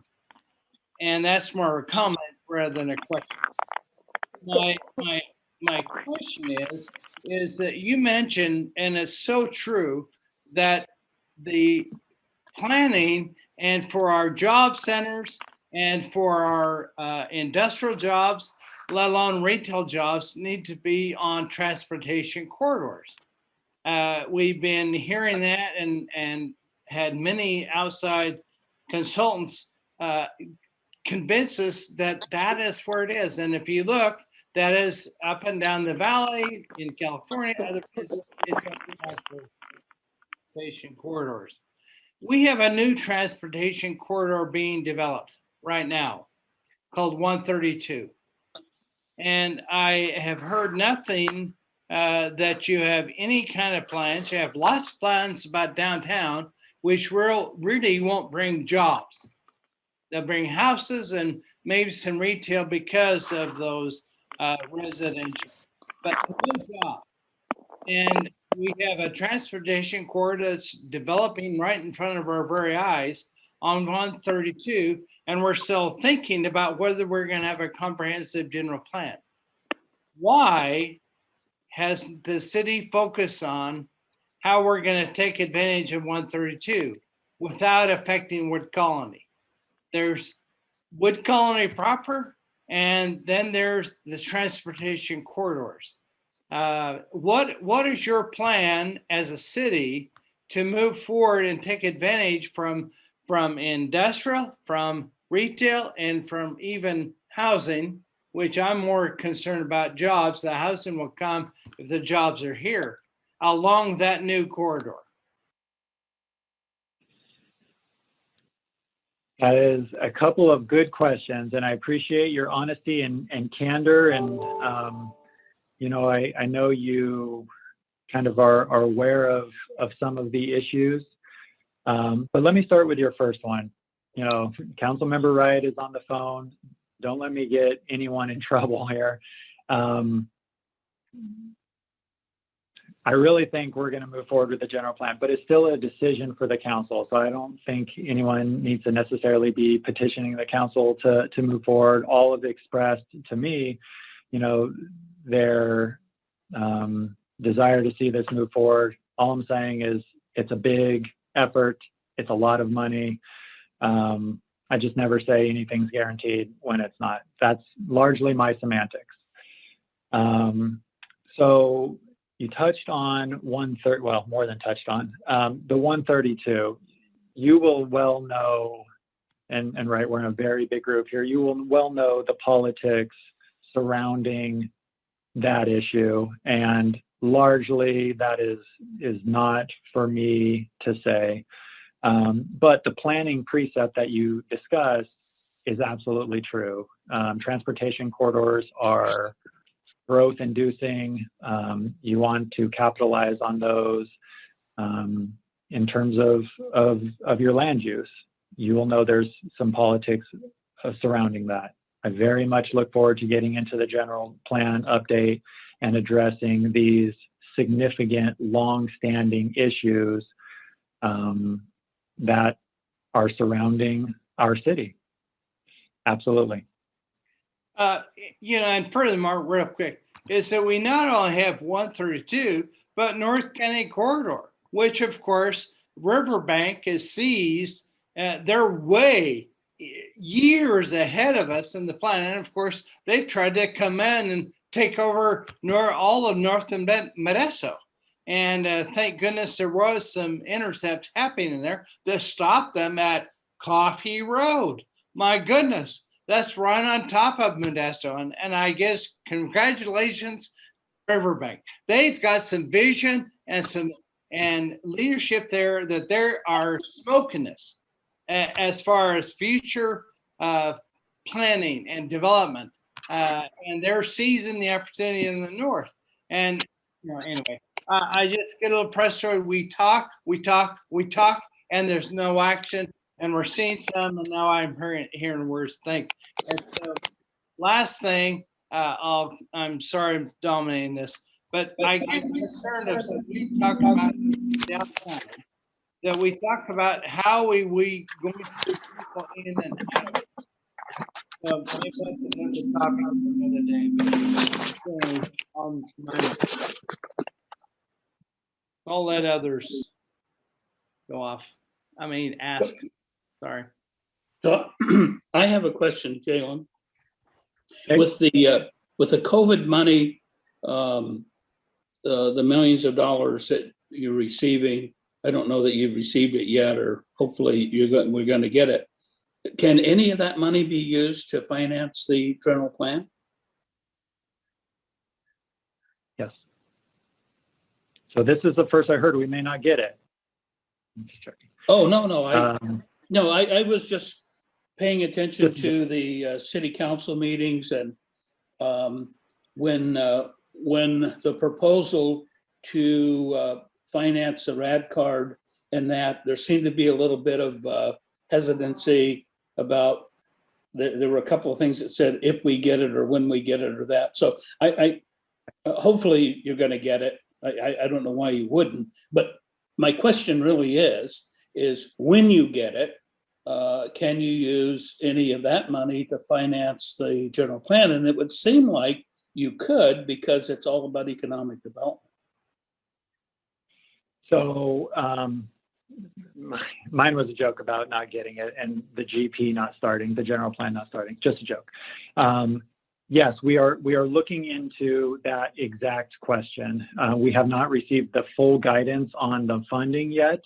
And that's more a comment rather than a question. My question is that you mentioned, and it's so true, that the planning and for our job centers and for our industrial jobs, let alone retail jobs, need to be on transportation corridors. We've been hearing that and had many outside consultants convince us that that is where it is. And if you look, that is up and down the valley in California, other places, it's on transportation corridors. We have a new transportation corridor being developed right now called 132. And I have heard nothing that you have any kind of plans. You have lots of plans about downtown, which really won't bring jobs. They'll bring houses and maybe some retail because of those residential, but no job. And we have a transportation corridor that's developing right in front of our very eyes on 132, and we're still thinking about whether we're going to have a comprehensive general plan. Why has the city focused on how we're going to take advantage of 132 without affecting Wood Colony? There's Wood Colony proper, and then there's the transportation corridors. What is your plan as a city to move forward and take advantage from industrial, from retail, and from even housing, which I'm more concerned about jobs. The housing will come if the jobs are here, along that new corridor. That is a couple of good questions, and I appreciate your honesty and candor. And, I know you kind of are aware of some of the issues. But let me start with your first one. Councilmember Wright is on the phone. Don't let me get anyone in trouble here. I really think we're going to move forward with the general plan, but it's still a decision for the council. So I don't think anyone needs to necessarily be petitioning the council to move forward. All have expressed to me, their desire to see this move forward. All I'm saying is it's a big effort. It's a lot of money. I just never say anything's guaranteed when it's not. That's largely my semantics. So you touched on more than touched on, the 132. You will well know, and right, we're in a very big group here. You will well know the politics surrounding that issue, and largely that is not for me to say. But the planning precept that you discussed is absolutely true. Transportation corridors are growth inducing. You want to capitalize on those. In terms of your land use, you will know there's some politics surrounding that. I very much look forward to getting into the general plan update and addressing these significant, long-standing issues that are surrounding our city. Absolutely. And furthermore, real quick, is that we not only have 132, but North County Corridor, which of course Riverbank is seized. They're way years ahead of us in the plan. And of course, they've tried to come in and take over all of North Modesto. And thank goodness there was some intercept happening there to stop them at Coffee Road. My goodness, that's right on top of Modesto. And I guess congratulations, Riverbank. They've got some vision and leadership there that there are smoking us as far as future planning and development. And they're seizing the opportunity in the north. And anyway, I just get a little frustrated. We talk, and there's no action. And we're seeing some, and now I'm hearing worse things. And so, last thing, I'm sorry I'm dominating this, but I get concerned of we talk about downtown, that we talk about how we going to put people in and out. So maybe that's another topic for another day. So, I'll let others go off. Ask. Sorry. So I have a question, Jalen. Okay. With the COVID money, the millions of dollars that you're receiving, I don't know that you've received it yet, or hopefully we're going to get it. Can any of that money be used to finance the general plan? Yes. So this is the first I heard. We may not get it. I'm just checking. Oh, no, I was just paying attention to the city council meetings, and when the proposal to finance a RAD card and that, there seemed to be a little bit of hesitancy about, there were a couple of things that said if we get it or when we get it or that. So I hopefully you're going to get it. I don't know why you wouldn't, but my question really is when you get it, can you use any of that money to finance the general plan? And it would seem like you could, because it's all about economic development. So mine was a joke about not getting it and the GP not starting, the general plan not starting, just a joke. Yes, we are looking into that exact question. We have not received the full guidance on the funding yet,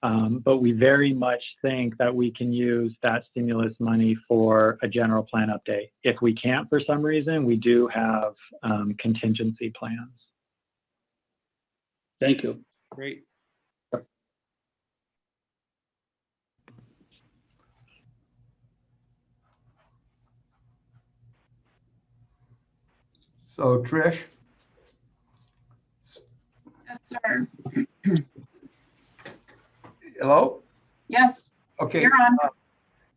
but we very much think that we can use that stimulus money for a general plan update. If we can't for some reason, we do have contingency plans. Thank you. Great. So Trish? Yes, sir. Hello? Yes, Okay. you're on.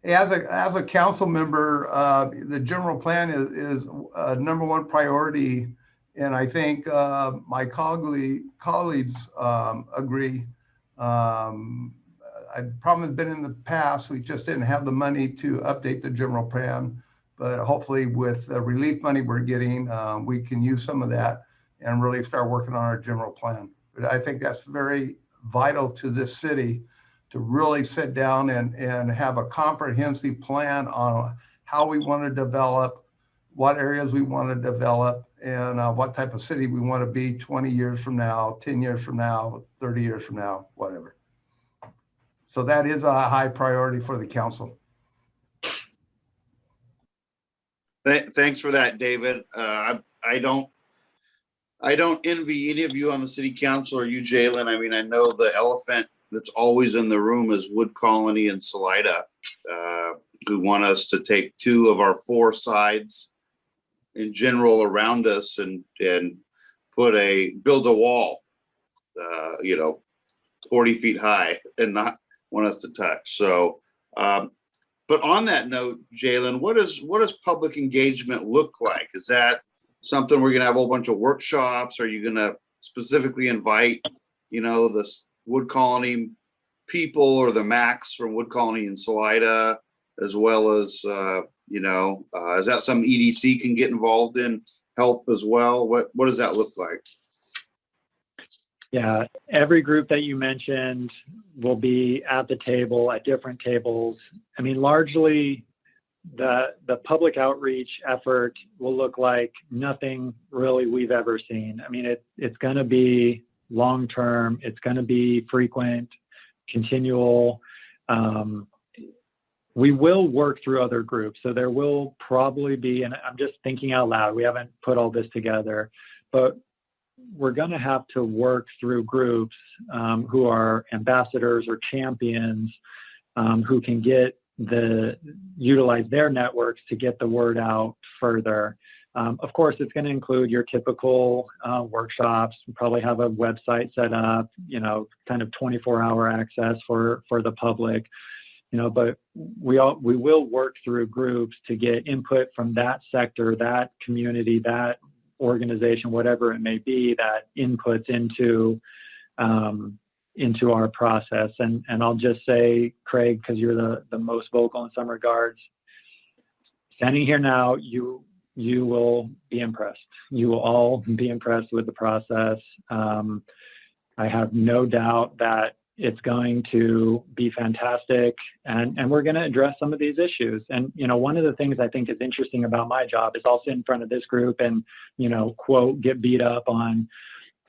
As a council member, the general plan is number one priority, and I think my colleagues agree. Problem has been in the past, we just didn't have the money to update the general plan, but hopefully with the relief money we're getting, we can use some of that and really start working on our general plan. But I think that's very vital to this city, to really sit down and have a comprehensive plan on how we want to develop, what areas we want to develop, and what type of city we want to be 20 years from now, 10 years from now, 30 years from now, whatever. So that is a high priority for the council. Thanks for that, David. I don't envy any of you on the city council or you, Jalen. I mean, I know the elephant that's always in the room is Wood Colony and Salida, who want us to take 2 of our 4 sides in general around us and build a wall, 40 feet high and not want us to touch. So, but on that note, Jalen, what does public engagement look like? Is that something we're going to have a whole bunch of workshops? Are you going to specifically invite, the Wood Colony people or the Max from Wood Colony and Salida, as well as, is that some EDC can get involved in, help as well? What does that look like? Yeah, every group that you mentioned will be at the table, at different tables. I mean, largely the public outreach effort will look like nothing really we've ever seen. I mean, it's going to be long-term. It's going to be frequent, continual. We will work through other groups. So there will probably be, and I'm just thinking out loud, we haven't put all this together, but we're going to have to work through groups who are ambassadors or champions who can utilize their networks to get the word out further. Of course, it's going to include your typical workshops. We probably have a website set up, kind of 24-hour access for the public. But we will work through groups to get input from that sector, that community, that organization, whatever it may be, that inputs into our process. And I'll just say, Craig, because you're the most vocal in some regards, standing here now, you will be impressed. You will all be impressed with the process. I have no doubt that it's going to be fantastic, and we're going to address some of these issues. And, one of the things I think is interesting about my job is I'll sit in front of this group and, quote, get beat up on,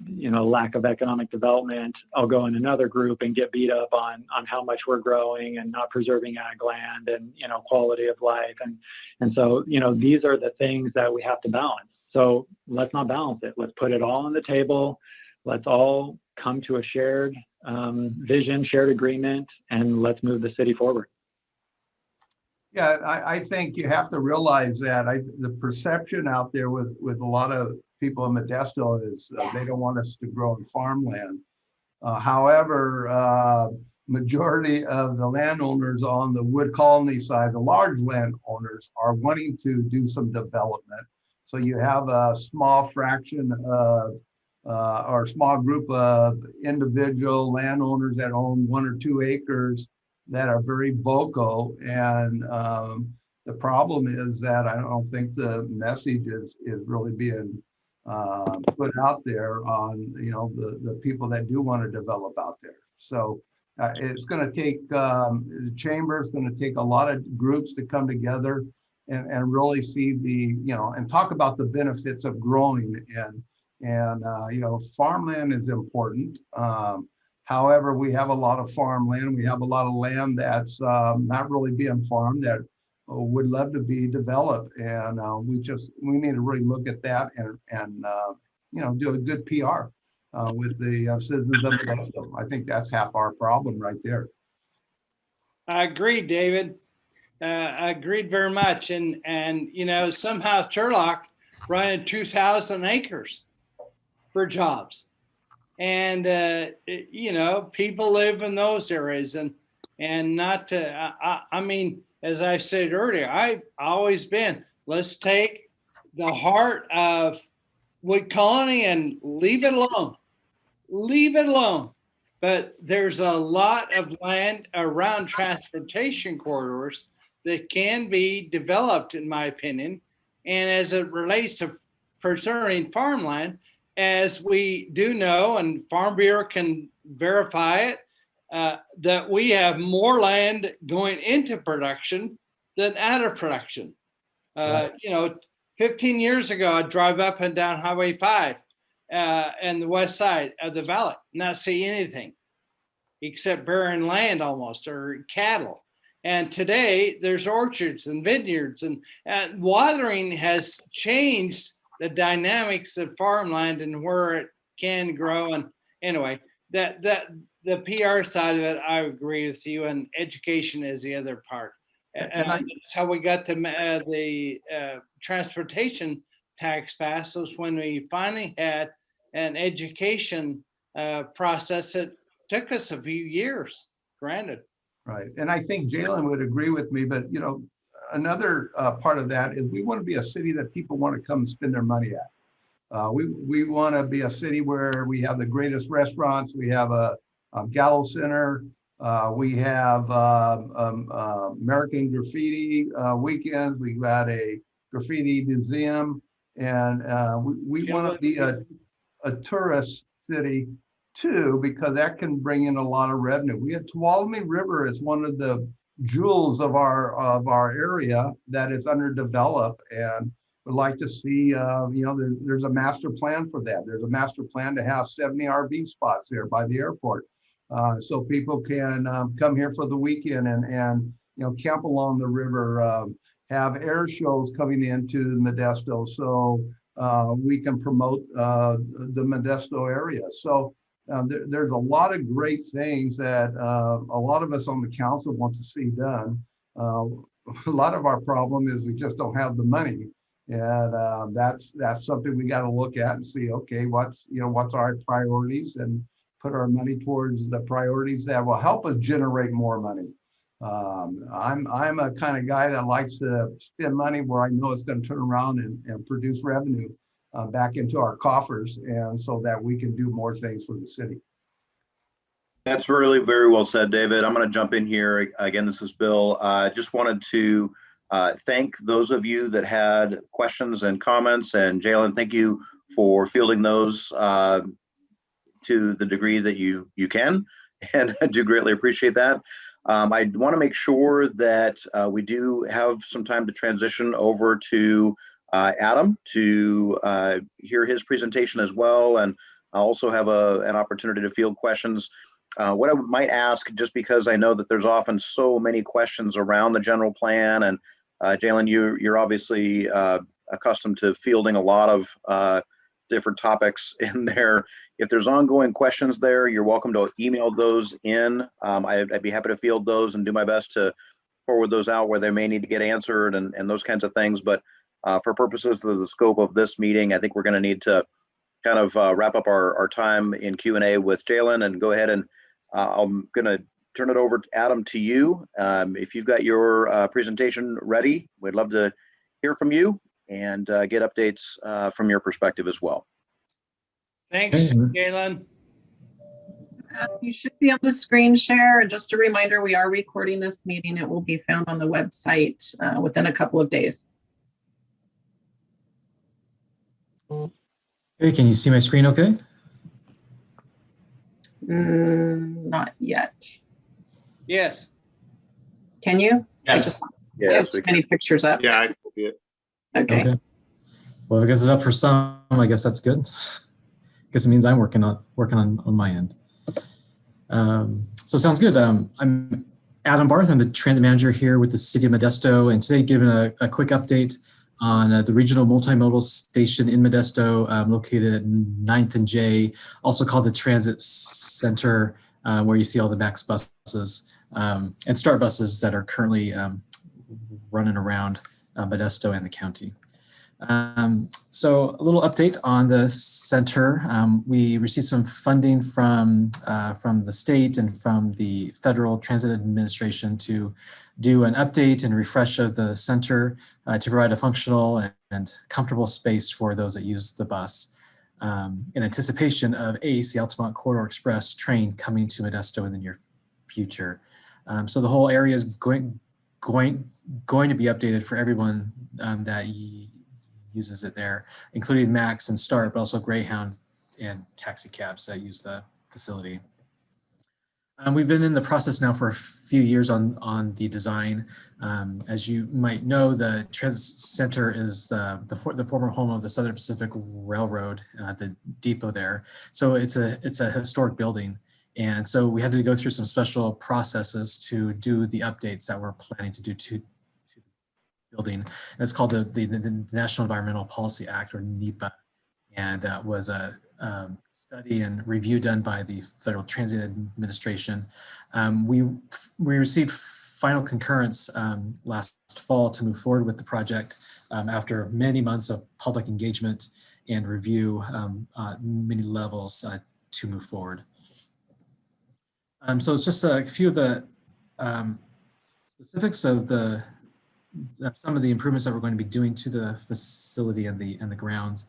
lack of economic development. I'll go in another group and get beat up on how much we're growing and not preserving ag land and, quality of life. And so, these are the things that we have to balance. So let's not balance it. Let's put it all on the table. Let's all come to a shared vision, shared agreement, and let's move the city forward. Yeah, I think you have to realize that the perception out there with a lot of people in Modesto is they don't want us to grow in farmland. However, majority of the landowners on the Wood Colony side, the large landowners, are wanting to do some development. So you have a small fraction of or a small group of individual landowners that own 1 or 2 acres that are very vocal. And the problem is that I don't think the message is really being put out there on, the people that do want to develop out there. So it's going to take, the chamber is going to take a lot of groups to come together and really see and talk about the benefits of growing. And farmland is important. However, we have a lot of farmland. We have a lot of land that's not really being farmed that would love to be developed. And we need to really look at that and do a good PR with the citizens of Modesto. I think that's half our problem right there. I agree, David. I agreed very much. And somehow Turlock running 2,000 acres for jobs. And, people live in those areas and not to, I mean, as I said earlier, I've always been, let's take the heart of Wood Colony and leave it alone. Leave it alone. But there's a lot of land around transportation corridors that can be developed, in my opinion. And as it relates to preserving farmland, as we do know, and Farm Bureau can verify it, that we have more land going into production than out of production. Right. 15 years ago, I'd drive up and down Highway 5 and the west side of the valley, not see anything except barren land almost, or cattle. And today there's orchards and vineyards, and watering has changed the dynamics of farmland and where it can grow. And anyway, that the PR side of it, I agree with you, and education is the other part. And that's how we got the transportation tax passed. Was when we finally had an education process that took us a few years, granted. Right. And I think Jalen would agree with me, but another part of that is we want to be a city that people want to come and spend their money at. We want to be a city where we have the greatest restaurants. We have a Gallo Center. We have American Graffiti weekends. We've got a graffiti museum, and we want to be a tourist city too, because that can bring in a lot of revenue. We have Tuolumne River is one of the jewels of our area that is underdeveloped, and would like to see there's a master plan for that. There's a master plan to have 70 RV spots there by the airport, so people can come here for the weekend and camp along the river. Have air shows coming into Modesto, so we can promote the Modesto area. So there's a lot of great things that a lot of us on the council want to see done. A lot of our problem is we just don't have the money, and that's something we got to look at and see. Okay, what's our priorities, and put our money towards the priorities that will help us generate more money. I'm a kind of guy that likes to spend money where I know it's going to turn around and produce revenue back into our coffers, and so that we can do more things for the city. That's really very well said, David. I'm going to jump in here. Again, this is Bill. Just wanted to thank those of you that had questions and comments. And Jalen, thank you for fielding those to the degree that you can. And I do greatly appreciate that. I want to make sure that we do have some time to transition over to Adam to hear his presentation as well. And I also have an opportunity to field questions. What I might ask, just because I know that there's often so many questions around the general plan, and Jalen, you're obviously accustomed to fielding a lot of different topics in there. If there's ongoing questions there, you're welcome to email those in. I'd be happy to field those and do my best to forward those out where they may need to get answered and those kinds of things. But for purposes of the scope of this meeting, I think we're going to need to kind of wrap up our time in Q&A with Jalen and go ahead and I'm going to turn it over, Adam, to you. If you've got your presentation ready, we'd love to hear from you and get updates from your perspective as well. Thanks, Jalen. You should be able to screen share. And just a reminder, we are recording this meeting. It will be found on the website within a couple of days. Okay, can you see my screen okay? Not yet. Yes. Can you? Yes. I have too many pictures up. Yeah, I can see it. Okay. Well, because it's up for some, I guess that's good. I guess it means I'm working on my end. So sounds good. I'm Adam Barth. I'm the transit manager here with the City of Modesto, and today giving a quick update on the regional multimodal station in Modesto, located at 9th and J, also called the Transit Center, where you see all the MAX buses and START buses that are currently running around Modesto and the county. So a little update on the center. We received some funding from the state and from the Federal Transit Administration to do an update and refresh of the center to provide a functional and comfortable space for those that use the bus in anticipation of ACE, the Altamont Corridor Express train coming to Modesto in the near future. So the whole area is going to be updated for everyone that uses it there, including MAX and START, but also Greyhound and taxi cabs that use the facility. We've been in the process now for a few years on the design. As you might know, the Transit Center is the former home of the Southern Pacific Railroad, the depot there. So it's a historic building, And so we had to go through some special processes to do the updates that we're planning to do to the building. And it's called the National Environmental Policy Act, or NEPA. And that was a study and review done by the Federal Transit Administration. We received final concurrence last fall to move forward with the project after many months of public engagement and review many levels to move forward. So it's just a few of the specifics of some of the improvements that we're going to be doing to the facility and the grounds,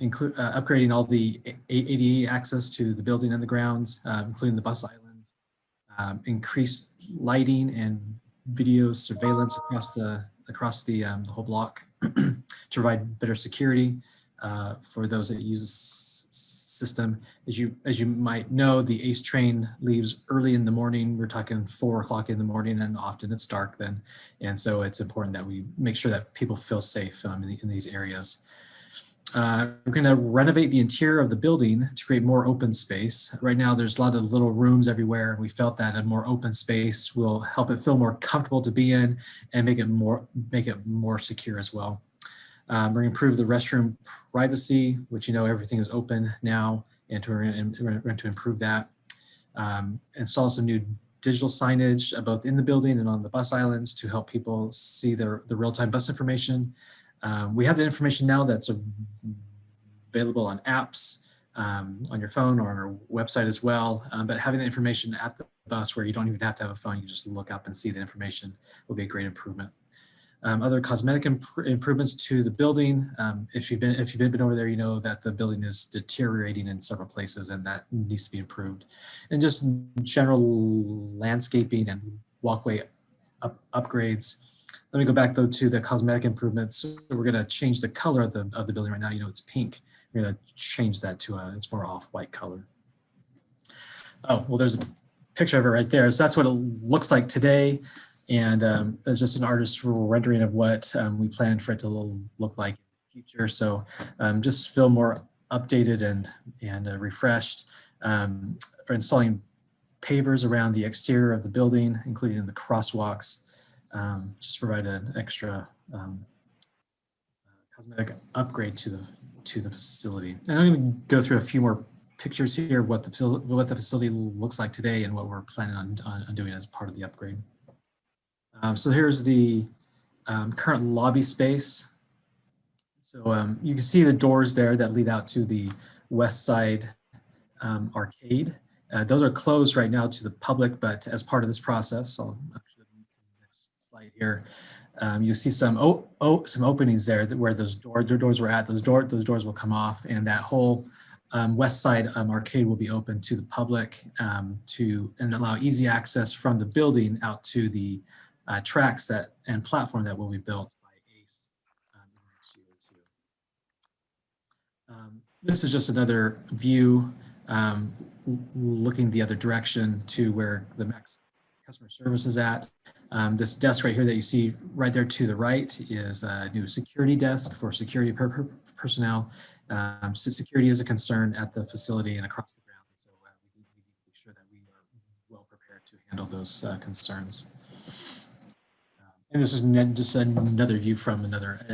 include upgrading all the ADA access to the building and the grounds, including the bus islands, increased lighting and video surveillance across the whole block to provide better security for those that use the system. As you might know, the ACE train leaves early in the morning. We're talking 4 o'clock in the morning, and often it's dark then. And so it's important that we make sure that people feel safe in these areas. We're going to renovate the interior of the building to create more open space. Right now, there's a lot of little rooms everywhere, and we felt that a more open space will help it feel more comfortable to be in and make it more secure as well. We're going to improve the restroom privacy, which, you know, everything is open now, and we're going to improve that. Install some new digital signage both in the building and on the bus islands to help people see the real-time bus information. We have the information now that's available on apps, on your phone or on our website as well. But having the information at the bus where you don't even have to have a phone, you just look up and see the information will be a great improvement. Other cosmetic improvements to the building. If you've been over there, you know that the building is deteriorating in several places, and that needs to be improved. And just general landscaping and walkway upgrades. Let me go back though to the cosmetic improvements. So we're going to change the color of the building right now. You know, it's pink. We're going to change that to it's more off-white color. Oh, well, there's a picture of it right there. So that's what it looks like today. And it's just an artist's rendering of what we plan for it to look like in the future. So just feel more updated and refreshed. We're installing pavers around the exterior of the building, including in the crosswalks, just provide an extra cosmetic upgrade to the facility. And I'm going to go through a few more pictures here of what the facility looks like today and what we're planning on doing as part of the upgrade. So here's the current lobby space. So you can see the doors there that lead out to the west side arcade. Those are closed right now to the public, but as part of this process, I'll actually move to the next slide here. You see some openings there where those doors were at. Those doors will come off, and that whole west side arcade will be open to the public and allow easy access from the building out to the tracks and platform that will be built by ACE in the next year or two. This is just another view looking the other direction to where the Max customer service is at. This desk right here that you see right there to the right is a new security desk for security personnel. So security is a concern at the facility and across the grounds, and so we need to make sure that we are well prepared to handle those concerns. And this is just another view from another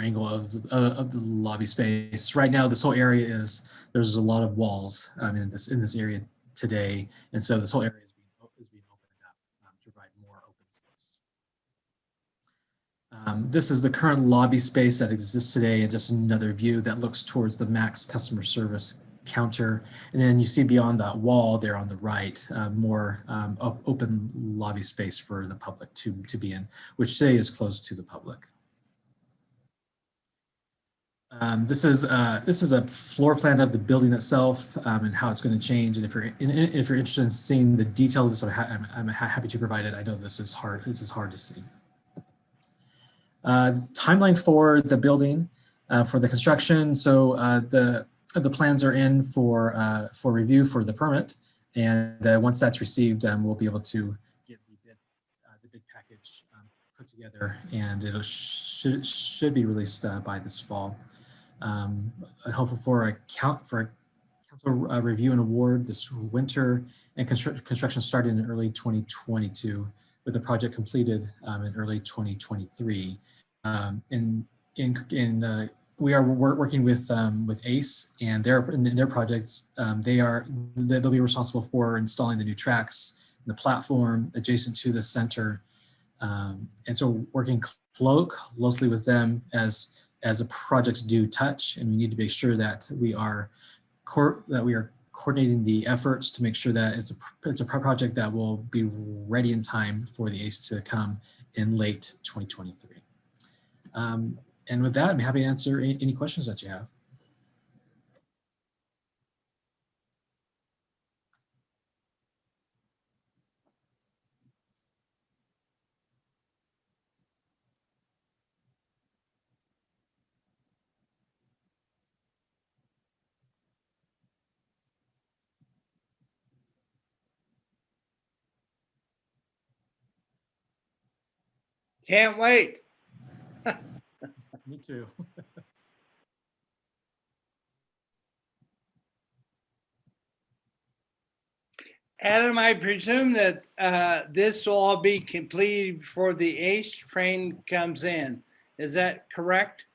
angle of the lobby space. Right now, this whole area there's a lot of walls in this area today, and so this whole area is being opened up to provide more open space. This is the current lobby space that exists today, and just another view that looks towards the Max customer service counter. And then you see beyond that wall there on the right, more open lobby space for the public to be in, which today is closed to the public. This is a floor plan of the building itself and how it's going to change. And if you're interested in seeing the detail of this, I'm happy to provide it. I know this is hard to see. Timeline for the building, for the construction. So the plans are in for review for the permit, and once that's received, we'll be able to get the bid package put together, and it should be released by this fall. And hopeful for a council review and award this winter, and construction started in early 2022 with the project completed in early 2023. We are working with ACE and their projects. They'll be responsible for installing the new tracks, the platform adjacent to the center. And so working closely with them as the projects do touch, and we need to make sure that we are coordinating the efforts to make sure that it's a project that will be ready in time for the ACE to come in late 2023. And with that, I'm happy to answer any questions that you have. Can't wait. Me too. Adam, I presume that this will all be completed before the ACE train comes in. Is that correct?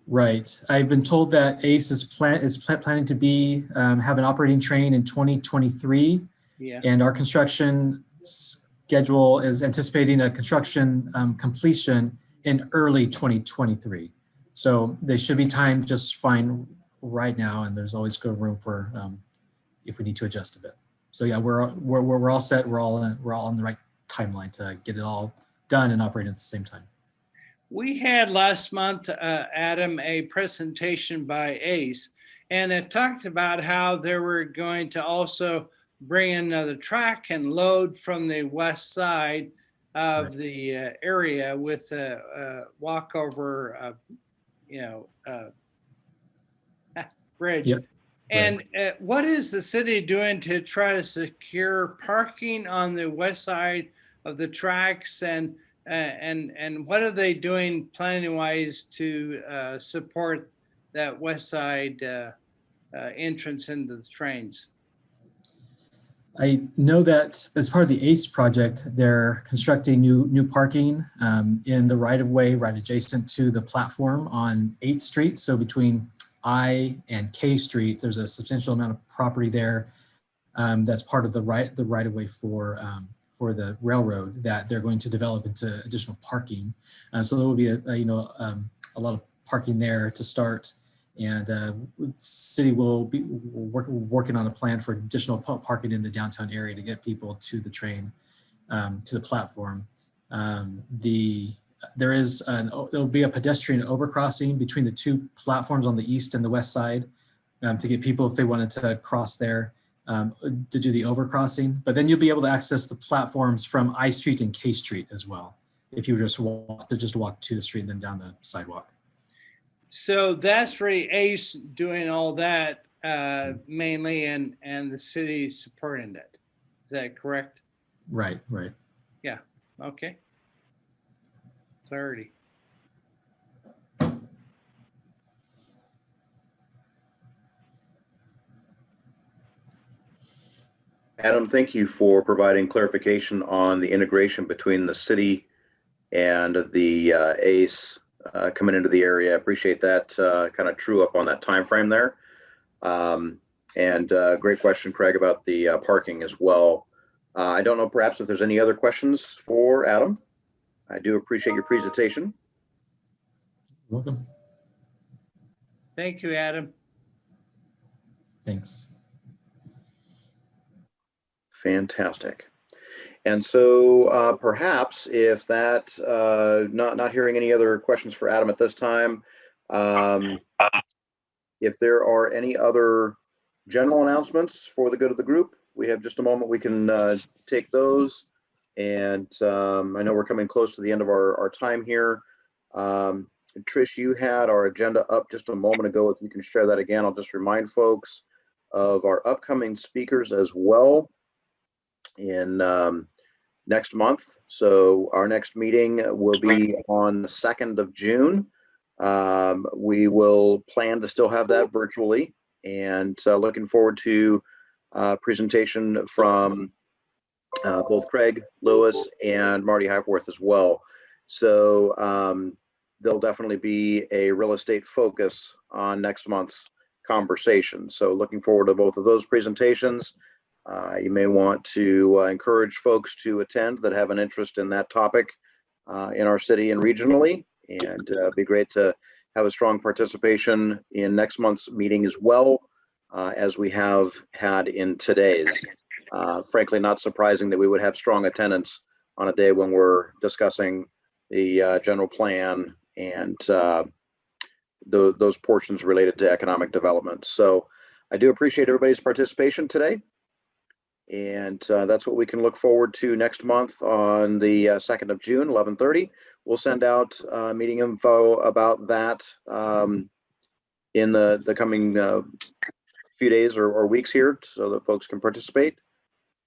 Right. I've been told that ACE is planning to have an operating train in 2023. Yeah. And our construction schedule is anticipating a construction completion in early 2023. So they should be timed just fine right now, and there's always good room for if we need to adjust a bit. So yeah, we're all set. We're all on the right timeline to get it all done and operating at the same time. We had last month, Adam, a presentation by ACE, and it talked about how they were going to also bring another track and load from the west side of the area with a walkover, bridge. Yep. And what is the city doing to try to secure parking on the west side of the tracks, and what are they doing planning wise to support that west side entrance into the trains? I know that as part of the ACE project, they're constructing new parking in the right-of-way right adjacent to the platform on 8th Street. So between I and K Street, there's a substantial amount of property there that's part of the right-of-way for the railroad that they're going to develop into additional parking. So there will be a lot of parking there to start. And city will be working on a plan for additional parking in the downtown area to get people to the train, to the platform. There'll be a pedestrian overcrossing between the two platforms on the east and the west side to get people, if they wanted to cross there, to do the overcrossing. But then you'll be able to access the platforms from I Street and K Street as well, if you just walk to the street and then down the sidewalk. So that's really ACE doing all that mainly, and the city supporting it. Is that correct? Right. Yeah. Okay. Clarity. Adam, thank you for providing clarification on the integration between the city and the ACE coming into the area. I appreciate that kind of true up on that time frame there. And great question, Craig, about the parking as well. I don't know perhaps if there's any other questions for Adam. I do appreciate your presentation. Welcome. Thank you, Adam. Thanks. Fantastic. And so perhaps if that, not hearing any other questions for Adam at this time, if there are any other general announcements for the good of the group, we have just a moment, we can take those. And I know we're coming close to the end of our time here. Trish, you had our agenda up just a moment ago. If you can share that again, I'll just remind folks of our upcoming speakers as well in next month. So our next meeting will be on the 2nd of June. We will plan to still have that virtually, and looking forward to presentation from both Craig Lewis and Marty Hypeworth as well. So there'll definitely be a real estate focus on next month's conversation. So looking forward to both of those presentations. You may want to encourage folks to attend that have an interest in that topic in our city and regionally, and it'd be great to have a strong participation in next month's meeting as well, as we have had in today's. Frankly, not surprising that we would have strong attendance on a day when we're discussing the general plan and those portions related to economic development. So I do appreciate everybody's participation today. And that's what we can look forward to next month on the 2nd of June, 11:30. We'll send out meeting info about that in the coming few days or weeks here so that folks can participate.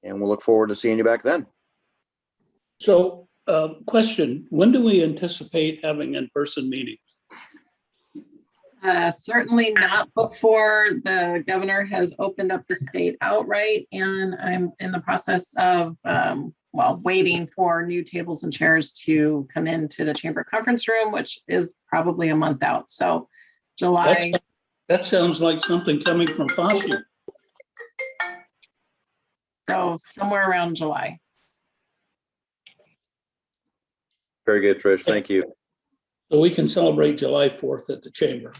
And we'll look forward to seeing you back then. So, question, when do we anticipate having in-person meetings? Certainly not before the governor has opened up the state outright, and I'm in the process of, waiting for new tables and chairs to come into the chamber conference room, which is probably a month out. So July. That sounds like something coming from Fauci. So somewhere around July. Very good, Trish. Thank you. So we can celebrate July 4th at the chamber.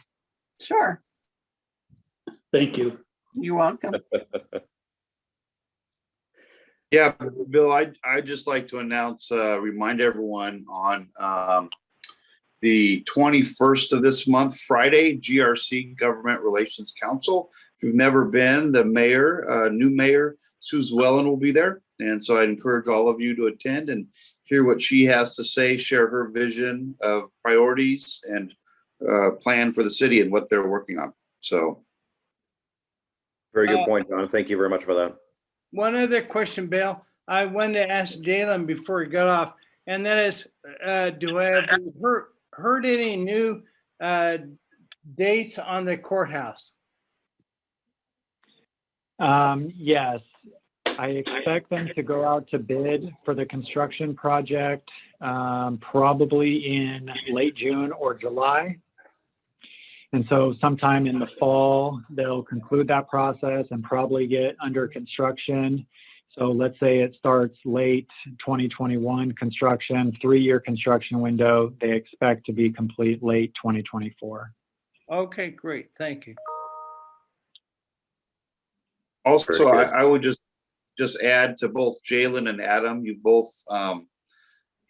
Sure. Thank you. You're welcome. Yeah, Bill, I'd just like to announce, remind everyone on the 21st of this month, Friday, GRC Government Relations Council. If you've never been, the mayor, new mayor, Sue Zwellen will be there. And so I'd encourage all of you to attend and hear what she has to say, share her vision of priorities and plan for the city and what they're working on. So. Very good point, John. Thank you very much for that. One other question, Bill. I wanted to ask Jalen before he got off, and that is, do I have heard any new dates on the courthouse? Yes, I expect them to go out to bid for the construction project probably in late June or July. And so sometime in the fall, they'll conclude that process and probably get under construction. So let's say it starts late 2021 construction, 3-year construction window. They expect to be complete late 2024. Okay, great. Thank you. Also, I would just add to both Jalen and Adam, you've both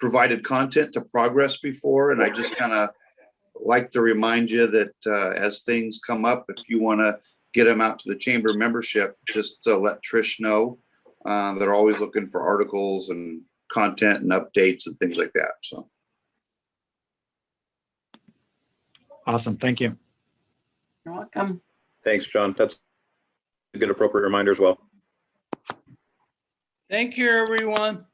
provided content to Progress before, and I just kind of like to remind you that as things come up, if you want to get them out to the chamber membership, just to let Trish know. They're always looking for articles and content and updates and things like that. So. Awesome. Thank you. You're welcome. Thanks, John. That's a good appropriate reminder as well. Thank you, everyone.